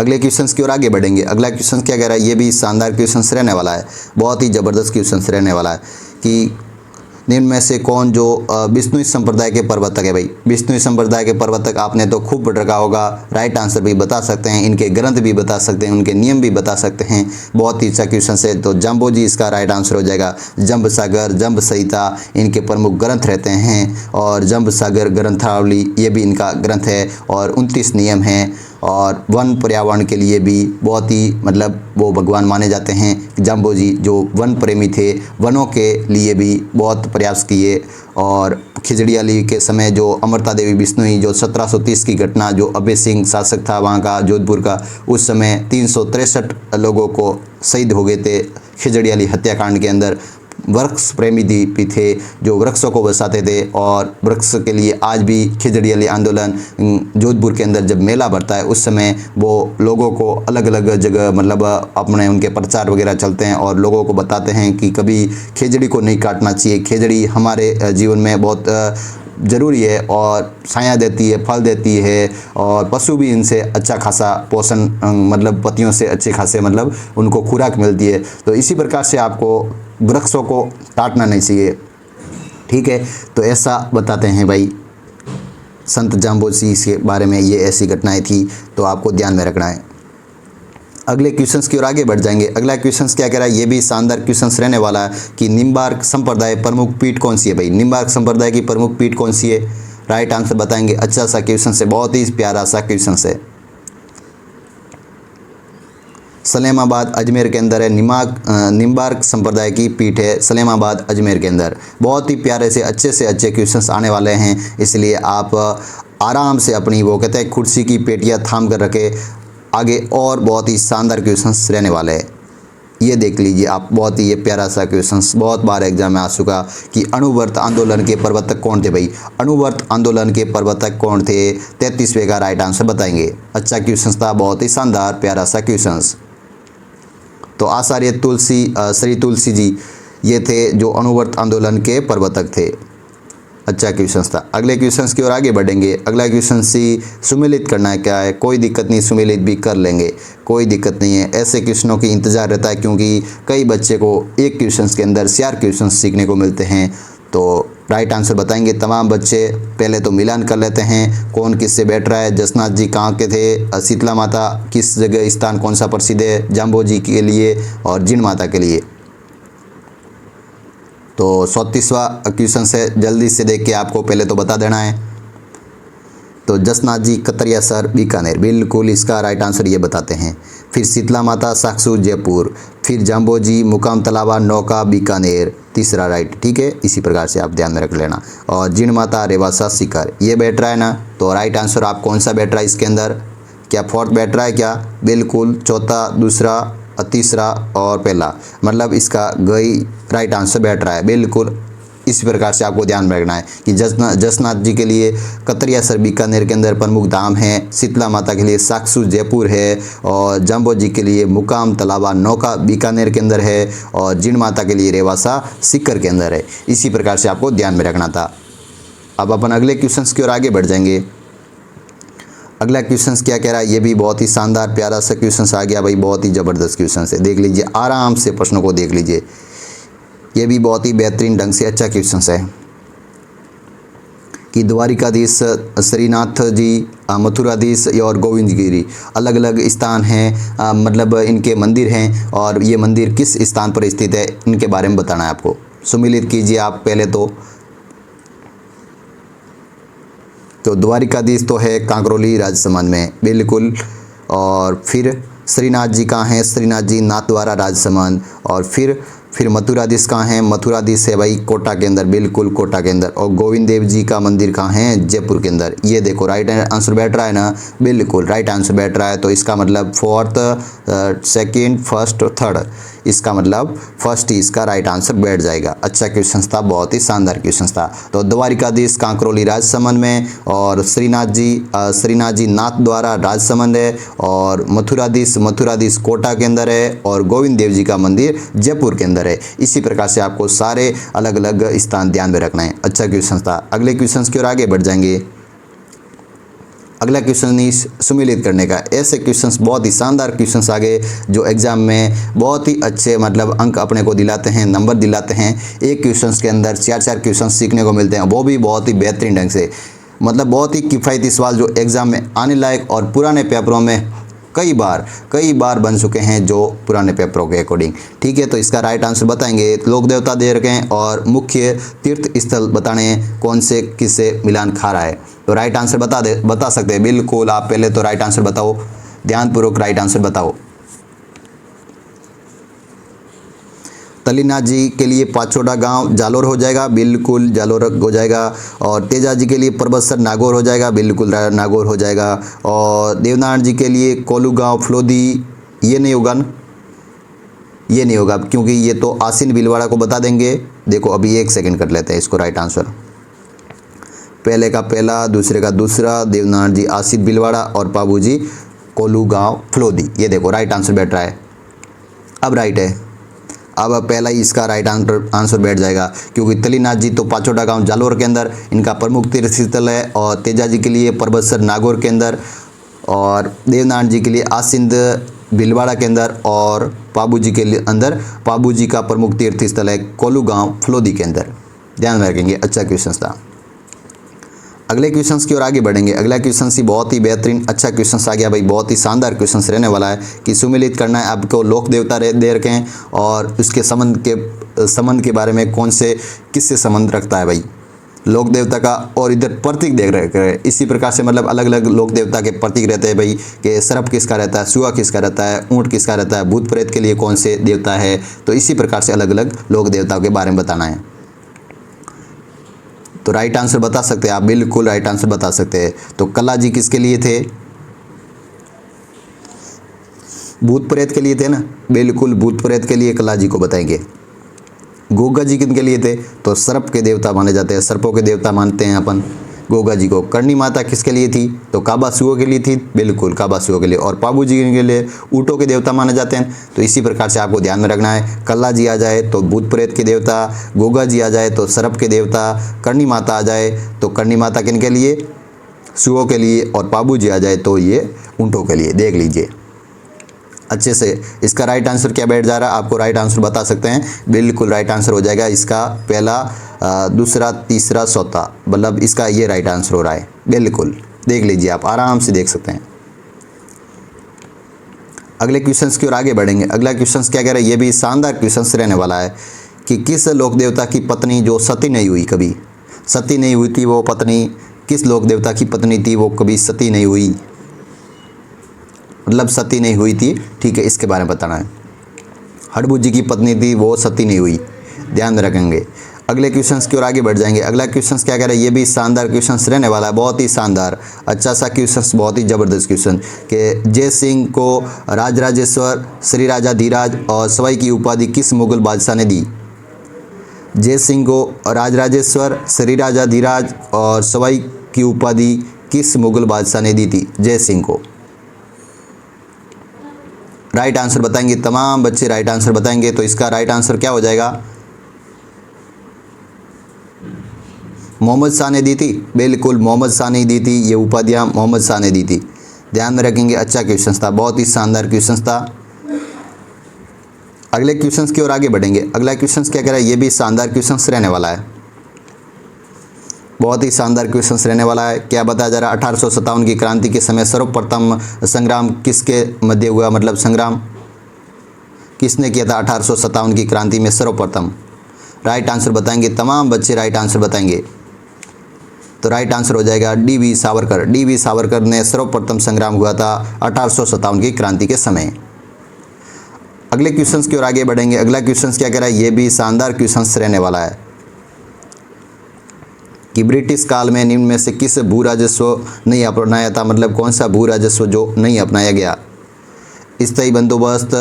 अगले क्वेश्चंस की ओर आगे बढ़ेंगे। अगला क्वेश्चन क्या कह रहा है, ये भी शानदार क्वेश्चंस रहने वाला है, बहुत ही ज़बरदस्त क्वेश्चंस रहने वाला है कि निम्न में से कौन जो बिश्नोई संप्रदाय के प्रवर्तक है। भाई बिश्नोई संप्रदाय के प्रवर्तक आपने तो खूब पढ़ रखा होगा, राइट आंसर भी बता सकते हैं, इनके ग्रंथ भी बता सकते हैं, उनके नियम भी बता सकते हैं। बहुत ही अच्छा क्वेश्चन है। तो जाम्बोजी इसका राइट आंसर हो जाएगा। जंब सागर, जंब संहिता इनके प्रमुख ग्रंथ रहते हैं और जंब सागर ग्रंथावली ये भी इनका ग्रंथ है और 29 नियम हैं। और वन पर्यावरण के लिए भी बहुत ही मतलब वो भगवान माने जाते हैं। जाम्बोजी जो वन प्रेमी थे, वनों के लिए भी बहुत प्रयास किए। और खिजड़ियाली के समय जो अमृता देवी बिश्नोई जो 1730 की घटना, जो अभय सिंह शासक था वहाँ का जोधपुर का, उस समय 363 लोगों को शहीद हो गए थे खिजड़ियाली हत्याकांड के अंदर। वृक्ष प्रेमी भी थे जो वृक्षों को बसाते थे और वृक्ष के लिए आज भी खिजड़ियाली आंदोलन जोधपुर के अंदर जब मेला बढ़ता है उस समय वो लोगों को अलग अलग जगह मतलब अपने उनके प्रचार वगैरह चलते हैं और लोगों को बताते हैं कि कभी खिजड़ी को नहीं काटना चाहिए। खिजड़ी हमारे जीवन में बहुत ज़रूरी है और छाया देती है, फल देती है और पशु भी इनसे अच्छा खासा पोषण मतलब पत्तियों से अच्छे खासे मतलब उनको खुराक मिलती है। तो इसी प्रकार से आपको वृक्षों को काटना नहीं चाहिए, ठीक है। तो ऐसा बताते हैं भाई संत जाम्बोजी के बारे में, ये ऐसी घटनाएं थी तो आपको ध्यान में रखना है। अगले क्वेश्चंस की ओर आगे बढ़ जाएंगे। अगला क्वेश्चंस क्या कह रहा है, ये भी शानदार क्वेश्चंस रहने वाला है कि निम्बार्क संप्रदाय प्रमुख पीठ कौन सी है। भाई निम्बार्क संप्रदाय की प्रमुख पीठ कौन सी है, राइट आंसर बताएंगे। अच्छा सा क्वेश्चन है, बहुत ही प्यारा सा क्वेश्चन है। सलेमाबाद अजमेर के अंदर है। निम्बार्क संप्रदाय की पीठ है सलेमाबाद अजमेर के अंदर। बहुत ही प्यारे से अच्छे क्वेश्चंस आने वाले हैं, इसलिए आप आराम से अपनी वो कहते हैं कुर्सी की पेटियां थाम कर रखे, आगे और बहुत ही शानदार क्वेश्चंस रहने वाले हैं। ये देख लीजिए आप, बहुत ही ये प्यारा सा क्वेश्चंस बहुत बार एग्जाम में आ चुका कि अणुव्रत आंदोलन के प्रवर्तक कौन थे। भाई अणुव्रत आंदोलन के प्रवर्तक कौन थे, 33वें का राइट आंसर बताएंगे। अच्छा क्वेश्चन था, बहुत ही शानदार प्यारा सा क्वेश्चन। तो आचार्य श्री तुलसी जी ये थे जो अणुव्रत आंदोलन के प्रवर्तक थे। अच्छा क्वेश्चन था। अगले क्वेश्चन की ओर आगे बढ़ेंगे। अगला क्वेश्चन सी सुमेलित करना है क्या है, कोई दिक्कत नहीं, सुमेलित भी कर लेंगे, कोई दिक्कत नहीं है। ऐसे क्वेश्चनों की इंतजार रहता है क्योंकि कई बच्चे को एक क्वेश्चन के अंदर 4 क्वेश्चन सीखने को मिलते हैं। तो राइट आंसर बताएंगे तमाम बच्चे। पहले तो मिलान कर लेते हैं कौन किससे बैठ रहा है। जसनाथ जी कहाँ के थे, शीतला माता किस जगह स्थान कौन सा प्रसिद्ध है, जाम्बोजी के लिए और जिन माता के लिए। तो 34वां क्वेश्चन है, जल्दी से देख के आपको पहले तो बता देना है। तो जसनाथ जी कतरियासर बीकानेर, बिल्कुल इसका राइट आंसर ये बताते हैं। फिर शीतला माता साक्सू जयपुर, फिर जाम्बोजी मुकाम तलावा नौका बीकानेर, तीसरा राइट, ठीक है। इसी प्रकार से आप ध्यान में रख लेना। और जिन माता रेवासा सीकर ये बैठ रहा है ना, तो राइट आंसर आप कौन सा बैठ रहा है इसके अंदर, क्या फोर्थ बैठ रहा है क्या, बिल्कुल चौथा, दूसरा, तीसरा और पहला, मतलब इसका गई राइट आंसर बैठ रहा है बिल्कुल। इसी प्रकार से आपको ध्यान में रखना है कि जसनाथ जी के लिए कतरियासर बीकानेर के अंदर प्रमुख धाम है, शीतला माता के लिए साक्सू जयपुर है और जाम्बो जी के लिए मुकाम तलावा नौका बीकानेर के अंदर है और जिन माता के लिए रेवासा सीकर के अंदर है। इसी प्रकार से आपको ध्यान में रखना था। अब अपन अगले क्वेश्चन की ओर आगे बढ़ जाएंगे। अगला क्वेश्चन क्या कह रहा है, ये भी बहुत ही शानदार प्यारा सा क्वेश्चन आ गया भाई, बहुत ही ज़बरदस्त क्वेश्चन है। देख लीजिए आराम से प्रश्नों को देख लीजिए, ये भी बहुत ही बेहतरीन ढंग से अच्छा क्वेश्चन है कि द्वारिकाधीश श्रीनाथ जी, मथुराधीश और गोविंदगिरी अलग अलग स्थान हैं, मतलब इनके मंदिर हैं और ये मंदिर किस स्थान पर स्थित है इनके बारे में बताना है आपको। सुमिलित कीजिए आप पहले तो द्वारिकाधीश तो है कांकरोली राजसमंद में बिल्कुल। और फिर श्रीनाथ जी कहाँ हैं, श्रीनाथ जी नाथद्वारा राजसमंद। और फिर मथुराधीश कहाँ है, मथुराधीश है भाई कोटा के अंदर, बिल्कुल कोटा के अंदर। और गोविंद देव जी का मंदिर कहाँ है, जयपुर के अंदर। ये देखो राइट आंसर बैठ रहा है ना, बिल्कुल राइट आंसर बैठ रहा है। तो इसका मतलब फोर्थ, सेकंड, फर्स्ट, थर्ड, इसका मतलब फर्स्ट ही इसका राइट आंसर बैठ जाएगा। अच्छा क्वेश्चन था, बहुत ही शानदार क्वेश्चन था। तो द्वारिकाधीश कांकरोली राजसमंद में और श्रीनाथ जी नाथ द्वारा राजसमंद है और मथुराधीश कोटा के अंदर है और गोविंद देव जी का मंदिर जयपुर के अंदर है। इसी प्रकार से आपको सारे अलग अलग स्थान ध्यान में रखना है। अच्छा क्वेश्चन था। अगले क्वेश्चन की ओर आगे बढ़ जाएंगे। अगला क्वेश्चन ही सुमेलित करने का। ऐसे क्वेश्चंस बहुत ही शानदार क्वेश्चंस आ गए जो एग्जाम में बहुत ही अच्छे मतलब अंक अपने को दिलाते हैं, नंबर दिलाते हैं। एक क्वेश्चंस के अंदर 4-4 क्वेश्चंस सीखने को मिलते हैं, वो भी बहुत ही बेहतरीन ढंग से। मतलब बहुत ही किफ़ायती सवाल जो एग्ज़ाम में आने लायक और पुराने पेपरों में कई बार बन चुके हैं जो पुराने पेपरों के अकॉर्डिंग। ठीक है, तो इसका राइट आंसर बताएंगे। लोक देवता दे रखे हैं और मुख्य तीर्थ स्थल बताने हैं कौन से किससे मिलान खा रहा है। तो राइट आंसर बता सकते हैं बिल्कुल। आप पहले तो राइट आंसर बताओ, ध्यानपूर्वक राइट आंसर बताओ। तलीनाथ जी के लिए पाचोड़ा गांव जालोर हो जाएगा, बिल्कुल जालोर हो जाएगा। और तेजा जी के लिए परबतसर नागौर हो जाएगा, बिल्कुल नागौर हो जाएगा। और देवनारायण जी के लिए कोलू गांव फ्लोदी, ये नहीं होगा ना, ये नहीं होगा क्योंकि ये तो आसीन भीलवाड़ा को बता देंगे। देखो अभी 1 सेकंड कर लेते हैं इसको। राइट आंसर पहले का पहला, दूसरे का दूसरा, देवनारायण जी आसीन भीलवाड़ा और पाबू जी कोलू गाँव फ्लोदी। ये देखो राइट आंसर बैठ रहा है, अब राइट है। अब पहला ही इसका राइट आंसर बैठ जाएगा क्योंकि तलीनाथ जी तो पाचोड़ा गांव जालोर के अंदर इनका प्रमुख तीर्थ स्थल है। और तेजा जी के लिए परबतसर नागौर के अंदर, और देवनारायण जी के लिए आसिंद भीलवाड़ा के अंदर, और पाबू जी के लिए अंदर पाबू जी का प्रमुख तीर्थ स्थल है कोलू गांव फ्लोदी के अंदर। ध्यान में रखेंगे, अच्छा क्वेश्चन था। अगले क्वेश्चंस की ओर आगे बढ़ेंगे। अगला क्वेश्चन ही बहुत ही बेहतरीन अच्छा क्वेश्चन आ गया भाई, बहुत ही शानदार क्वेश्चन रहने वाला है कि सुमेलित करना है आपको। लोक देवता दे रखे हैं और उसके संबंध के बारे में कौन से किससे संबंध रखता है भाई लोक देवता का। और इधर प्रतीक देख रहे हैं इसी प्रकार से, मतलब अलग अलग लोक देवता के प्रतीक रहते हैं भाई कि सर्प किसका रहता है, सुआ किसका रहता है, ऊँट किसका रहता है, भूत प्रेत के लिए कौन से देवता है। तो इसी प्रकार से अलग अलग लोक देवताओं के बारे में बताना है। तो राइट आंसर बता सकते हैं आप, बिल्कुल राइट आंसर बता सकते हैं। तो कला जी किसके लिए थे, भूत प्रेत के लिए थे ना, बिल्कुल भूत प्रेत के लिए कला जी को बताएंगे। गोगा जी किन के लिए थे, तो सर्प के देवता माने जाते हैं, सर्पों के देवता मानते हैं अपन गोगा जी को। करणी माता किसके लिए थी, तो काबासुओं के लिए थी, बिल्कुल काबासुओं के लिए। और पाबू जी के लिए ऊँटों के देवता माने जाते हैं। तो इसी प्रकार से आपको ध्यान में रखना है, कल्ला जी आ जाए तो भूत प्रेत के देवता, गोगा जी आ जाए तो सर्प के देवता, करणी माता आ जाए तो करणी माता किन के लिए, सुओं के लिए, और पाबू जी आ जाए तो ये ऊँटों के लिए। देख लीजिए अच्छे से। इसका राइट आंसर क्या बैठ जा रहा है, आपको राइट आंसर बता सकते हैं, बिल्कुल राइट आंसर हो जाएगा इसका पहला, दूसरा, तीसरा, चौथा, मतलब इसका ये राइट आंसर हो रहा है। बिल्कुल देख लीजिए, आप आराम से देख सकते हैं। अगले क्वेश्चंस की ओर आगे बढ़ेंगे। अगला क्वेश्चंस क्या कह रहा है, ये भी शानदार क्वेश्चंस रहने वाला है कि किस लोक देवता की पत्नी जो सती नहीं हुई, कभी सती नहीं हुई थी, वो पत्नी किस लोक देवता की पत्नी थी, वो कभी सती नहीं हुई, मतलब सती नहीं हुई थी। ठीक है, इसके बारे में बताना है। हड़बू जी की पत्नी थी, वो सती नहीं हुई, ध्यान में रखेंगे। अगले क्वेश्चंस की ओर आगे बढ़ जाएंगे। अगला क्वेश्चंस क्या कह रहा है, ये भी शानदार क्वेश्चंस रहने वाला है, बहुत ही शानदार अच्छा सा क्वेश्चंस, बहुत ही ज़बरदस्त क्वेश्चन कि जय सिंह को राजराजेश्वर, श्री राजा धीराज और सवाई की उपाधि किस मुगल बादशाह ने दी। जय सिंह को राजराजेश्वर, श्री राजा धीराज और सवाई की उपाधि किस मुगल बादशाह ने दी थी जय सिंह को। राइट आंसर बताएंगे तमाम बच्चे, राइट आंसर बताएंगे। तो इसका राइट आंसर क्या हो जाएगा, मोहम्मद शाह ने दी थी, बिल्कुल मोहम्मद शाह ने दी थी, ये उपाधियाँ मोहम्मद शाह ने दी थी। ध्यान में रखेंगे, अच्छा क्वेश्चन था, बहुत ही शानदार क्वेश्चन था। अगले क्वेश्चंस की ओर आगे बढ़ेंगे। अगला क्वेश्चंस क्या कह रहा है, ये भी शानदार क्वेश्चंस रहने वाला है, बहुत ही शानदार क्वेश्चंस रहने वाला है। क्या बताया जा रहा है, 1857 की क्रांति के समय सर्वप्रथम संग्राम किसके मध्य हुआ, मतलब संग्राम किसने किया था 1857 की क्रांति में सर्वप्रथम। राइट आंसर बताएंगे तमाम बच्चे, राइट आंसर बताएंगे। तो राइट आंसर हो जाएगा डी.वी. सावरकर। डी.वी. सावरकर ने सर्वप्रथम संग्राम हुआ था 1857 की क्रांति के समय। अगले क्वेश्चंस की ओर आगे बढ़ेंगे। अगला क्वेश्चंस क्या कह रहा है, ये भी शानदार क्वेश्चंस रहने वाला है कि ब्रिटिश काल में निम्न में से किस भू राजस्व नहीं अपनाया था, मतलब कौन सा भू राजस्व जो नहीं अपनाया गया। स्थायी बंदोबस्त,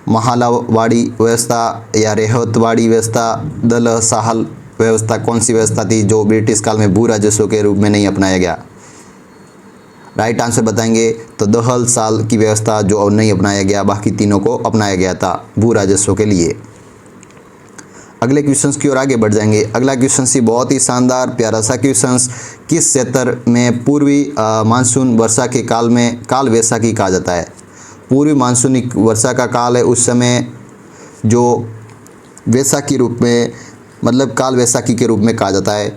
महालावाड़ी व्यवस्था या रेहतवाड़ी व्यवस्था, दल साहल व्यवस्था, कौन सी व्यवस्था थी जो ब्रिटिश काल में भू राजस्व के रूप में नहीं अपनाया गया। राइट आंसर बताएंगे तो दहल साल की व्यवस्था जो नहीं अपनाया गया, बाकी तीनों को अपनाया गया था भू राजस्व के लिए। अगले क्वेश्चंस की ओर आगे बढ़ जाएंगे। अगला क्वेश्चन सी बहुत ही शानदार प्यारा सा क्वेश्चंस, किस क्षेत्र में पूर्वी मानसून वर्षा के काल में काल वैशाखी कहा जाता है? पूर्वी मानसूनी वर्षा का काल है, उस समय जो वैशाखी रूप में मतलब काल वैशाखी के रूप में कहा जाता है।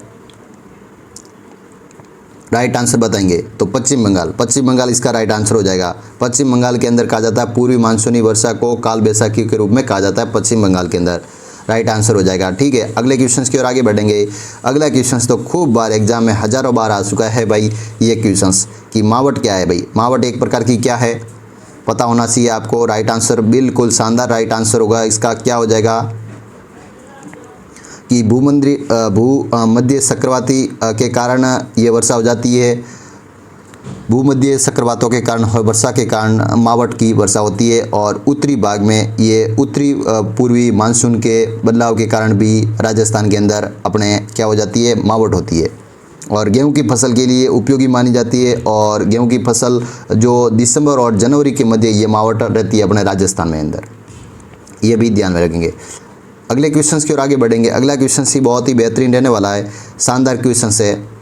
राइट आंसर बताएंगे तो पश्चिम बंगाल। पश्चिम बंगाल इसका राइट आंसर हो जाएगा। पश्चिम बंगाल के अंदर कहा जाता है पूर्वी मानसूनी वर्षा को काल वैशाखी के रूप में कहा जाता है पश्चिम बंगाल के अंदर। राइट आंसर हो जाएगा। ठीक है, अगले क्वेश्चंस की ओर आगे बढ़ेंगे। अगला क्वेश्चंस तो खूब बार एग्जाम में हजारों बार आ चुका है भाई ये क्वेश्चंस कि मावट क्या है भाई? मावट एक प्रकार की क्या है, पता होना चाहिए आपको। राइट आंसर बिल्कुल शानदार राइट आंसर होगा इसका। क्या हो जाएगा कि भूमध्य चक्रवाती के कारण ये वर्षा हो जाती है। भूमध्य चक्रवातों के कारण वर्षा के कारण मावट की वर्षा होती है, और उत्तरी भाग में ये उत्तरी पूर्वी मानसून के बदलाव के कारण भी राजस्थान के अंदर अपने क्या हो जाती है, मावट होती है, और गेहूं की फसल के लिए उपयोगी मानी जाती है। और गेहूं की फसल जो दिसंबर और जनवरी के मध्य ये मावट रहती है अपने राजस्थान में अंदर, ये भी ध्यान में रखेंगे। अगले क्वेश्चन की ओर आगे बढ़ेंगे। अगला क्वेश्चन ही बहुत ही बेहतरीन रहने वाला है, शानदार क्वेश्चन है।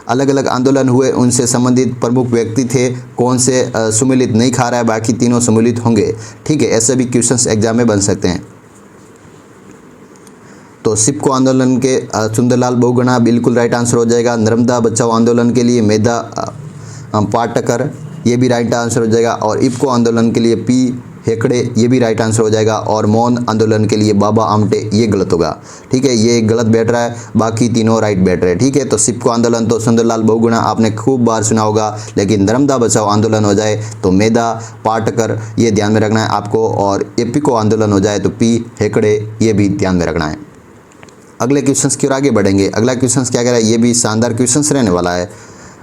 अलग अलग आंदोलन हुए, उनसे संबंधित प्रमुख व्यक्ति थे, कौन से सम्मिलित नहीं खा रहा है, बाकी तीनों सम्मिलित होंगे। ठीक है, ऐसे भी क्वेश्चंस एग्जाम में बन सकते हैं। तो सिपको आंदोलन के सुंदरलाल बहुगुणा बिल्कुल राइट आंसर हो जाएगा। नर्मदा बचाओ आंदोलन के लिए मेधा पाटकर, ये भी राइट आंसर हो जाएगा। और इफको आंदोलन के लिए पी हेकड़े, ये भी राइट आंसर हो जाएगा। और मौन आंदोलन के लिए बाबा आमटे, ये गलत होगा। ठीक है, ये गलत बैठ रहा है, बाकी तीनों राइट बैठ रहे हैं। ठीक है, तो सिपको आंदोलन तो सुंदरलाल बहुगुणा आपने खूब बार सुना होगा, लेकिन नर्मदा बचाओ आंदोलन हो जाए तो मेधा पाटकर, ये ध्यान में रखना है आपको। और एपिको आंदोलन हो जाए तो पी हेकड़े, ये भी ध्यान में रखना है। अगले क्वेश्चन की ओर आगे बढ़ेंगे। अगला क्वेश्चन क्या कह रहा है, ये भी शानदार क्वेश्चन रहने वाला है,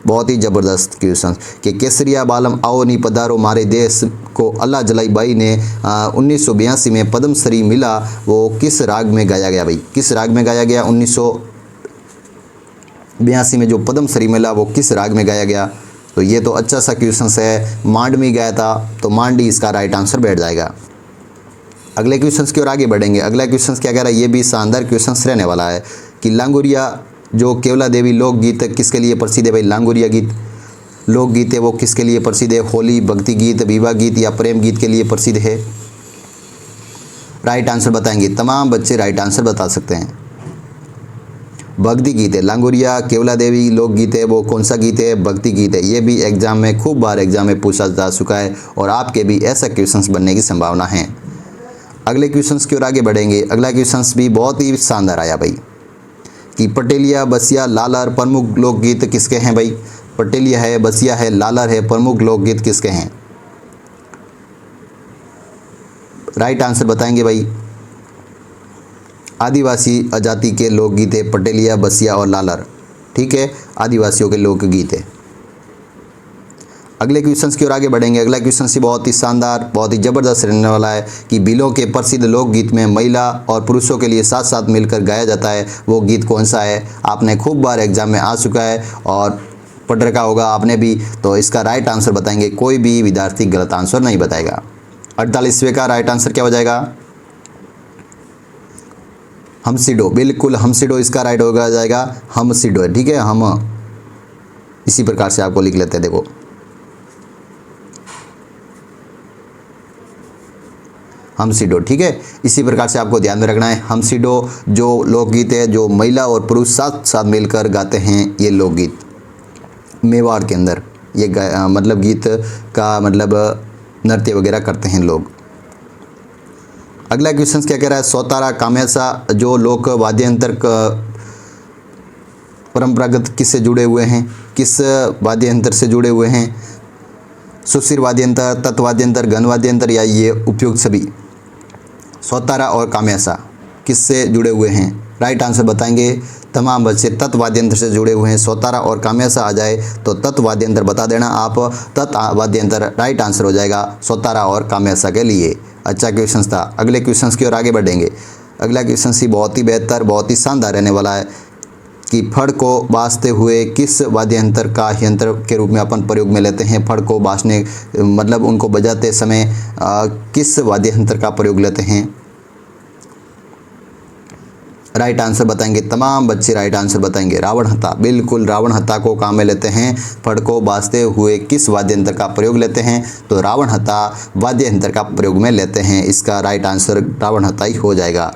बहुत ही ज़बरदस्त क्वेश्चन कि केसरिया बालम आओ नी पधारो मारे देश को अल्लाह जलाई बाई ने 1982 में पद्मश्री मिला, वो किस राग में गाया गया भाई? किस राग में गाया गया? 1982 में जो पद्मश्री मिला वो किस राग में गाया गया? तो ये तो अच्छा सा क्वेश्चन है। मांडवी गाया था, तो मांडी इसका राइट आंसर बैठ जाएगा। अगले क्वेश्चन की ओर आगे बढ़ेंगे। अगला क्वेश्चन क्या कह रहा है, ये भी शानदार क्वेश्चन रहने वाला है कि लांगुरिया जो केवला देवी लोकगीत किसके लिए प्रसिद्ध है भाई? लांगुरिया गीत लोकगीत है, वो किसके लिए प्रसिद्ध है? होली, भक्ति गीत, विवाह गीत या प्रेम गीत के लिए प्रसिद्ध है? राइट आंसर बताएंगे, तमाम बच्चे राइट आंसर बता सकते हैं। भक्ति गीत है। लांगुरिया केवला देवी लोकगीत है, वो कौन सा गीत है? भक्ति गीत है। ये भी एग्जाम में खूब बार एग्जाम में पूछा जा चुका है, और आपके भी ऐसा क्वेश्चन बनने की संभावना है। अगले क्वेश्चन की ओर आगे बढ़ेंगे। अगला क्वेश्चन भी बहुत ही शानदार आया भाई कि पटेलिया, बसिया, लालर प्रमुख लोकगीत किसके हैं भाई? पटेलिया है, बसिया है, लालर है, प्रमुख लोकगीत किसके हैं? राइट आंसर बताएंगे भाई। आदिवासी जाति के लोकगीत है पटेलिया, बसिया और लालर। ठीक है, आदिवासियों के लोकगीत है। अगले क्वेश्चन की ओर आगे बढ़ेंगे। अगला क्वेश्चन से बहुत ही शानदार, बहुत ही ज़बरदस्त रहने वाला है कि बिलों के प्रसिद्ध लोकगीत में महिला और पुरुषों के लिए साथ साथ मिलकर गाया जाता है, वो गीत कौन सा है? आपने खूब बार एग्जाम में आ चुका है और पढ़ रखा होगा आपने भी, तो इसका राइट आंसर बताएंगे। कोई भी विद्यार्थी गलत आंसर नहीं बताएगा। 48वें का राइट आंसर क्या हो जाएगा? हमसिडो, बिल्कुल हमसिडो इसका राइट होगा जाएगा। हमसिडो, ठीक है, हम इसी प्रकार से आपको लिख लेते हैं। देखो हमसिडो, ठीक है, इसी प्रकार से आपको ध्यान में रखना है। हमसिडो जो लोकगीत है, जो महिला और पुरुष साथ साथ मिलकर गाते हैं, ये लोकगीत मेवाड़ के अंदर ये मतलब गीत का मतलब नृत्य वगैरह करते हैं लोग। अगला क्वेश्चन क्या कह रहा है, सौतारा काम्यासा जो लोक वाद्ययंत्र परंपरागत किससे जुड़े हुए हैं? किस वाद्ययंत्र से जुड़े हुए हैं? सुशिर वाद्ययंत्र, तत्वाद्यंत्र, घन वाद्ययंत्र या ये उपयुक्त सभी? सौतारा और काम्यासा किससे जुड़े हुए हैं? राइट आंसर बताएंगे तमाम बच्चे। तत्वाद्यंत्र से जुड़े हुए हैं। सौतारा और काम्यासा आ जाए तो तत्वाद्यंत्र बता देना आप। तत्वाद्यंत्र राइट आंसर हो जाएगा सौतारा और काम्यासा के लिए। अच्छा क्वेश्चन था। अगले क्वेश्चन की ओर आगे बढ़ेंगे। अगला क्वेश्चन ही बहुत ही बेहतर, बहुत ही शानदार रहने वाला है कि फड़ को बाजते हुए किस वाद्ययंत्र का यंत्र के रूप में अपन प्रयोग में लेते हैं? फड़ को बाजने मतलब उनको बजाते समय किस वाद्ययंत्र का प्रयोग लेते हैं? राइट आंसर बताएंगे, तमाम बच्चे राइट आंसर बताएंगे। रावण हत्था, बिल्कुल रावण हत्था को काम में लेते हैं। फड़ को बाजते हुए किस वाद्य यंत्र का प्रयोग लेते हैं? तो रावण हत्था वाद्य यंत्र का प्रयोग में लेते हैं। इसका राइट आंसर रावण हत्था ही हो जाएगा।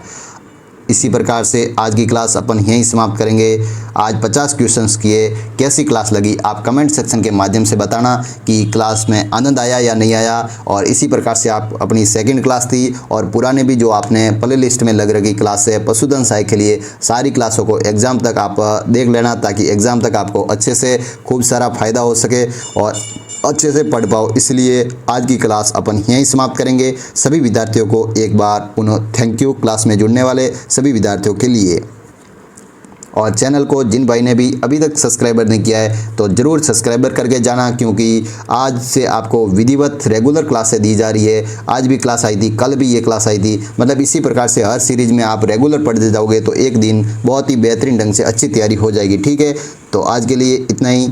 इसी प्रकार से आज की क्लास अपन यहीं समाप्त करेंगे। आज 50 क्वेश्चंस किए। कैसी क्लास लगी आप कमेंट सेक्शन के माध्यम से बताना कि क्लास में आनंद आया या नहीं आया। और इसी प्रकार से आप अपनी सेकंड क्लास थी और पुराने भी जो आपने प्ले लिस्ट में लग रखी क्लास है पशुधन सहायक के लिए, सारी क्लासों को एग्ज़ाम तक आप देख लेना, ताकि एग्ज़ाम तक आपको अच्छे से खूब सारा फ़ायदा हो सके और अच्छे से पढ़ पाओ। इसलिए आज की क्लास अपन यहीं समाप्त करेंगे। सभी विद्यार्थियों को एक बार पुनः थैंक यू, क्लास में जुड़ने वाले सभी विद्यार्थियों के लिए। और चैनल को जिन भाई ने भी अभी तक सब्सक्राइबर नहीं किया है तो ज़रूर सब्सक्राइबर करके जाना, क्योंकि आज से आपको विधिवत रेगुलर क्लासें दी जा रही है। आज भी क्लास आई थी, कल भी ये क्लास आई थी, मतलब इसी प्रकार से हर सीरीज में आप रेगुलर पढ़ते जाओगे तो एक दिन बहुत ही बेहतरीन ढंग से अच्छी तैयारी हो जाएगी। ठीक है, तो आज के लिए इतना ही।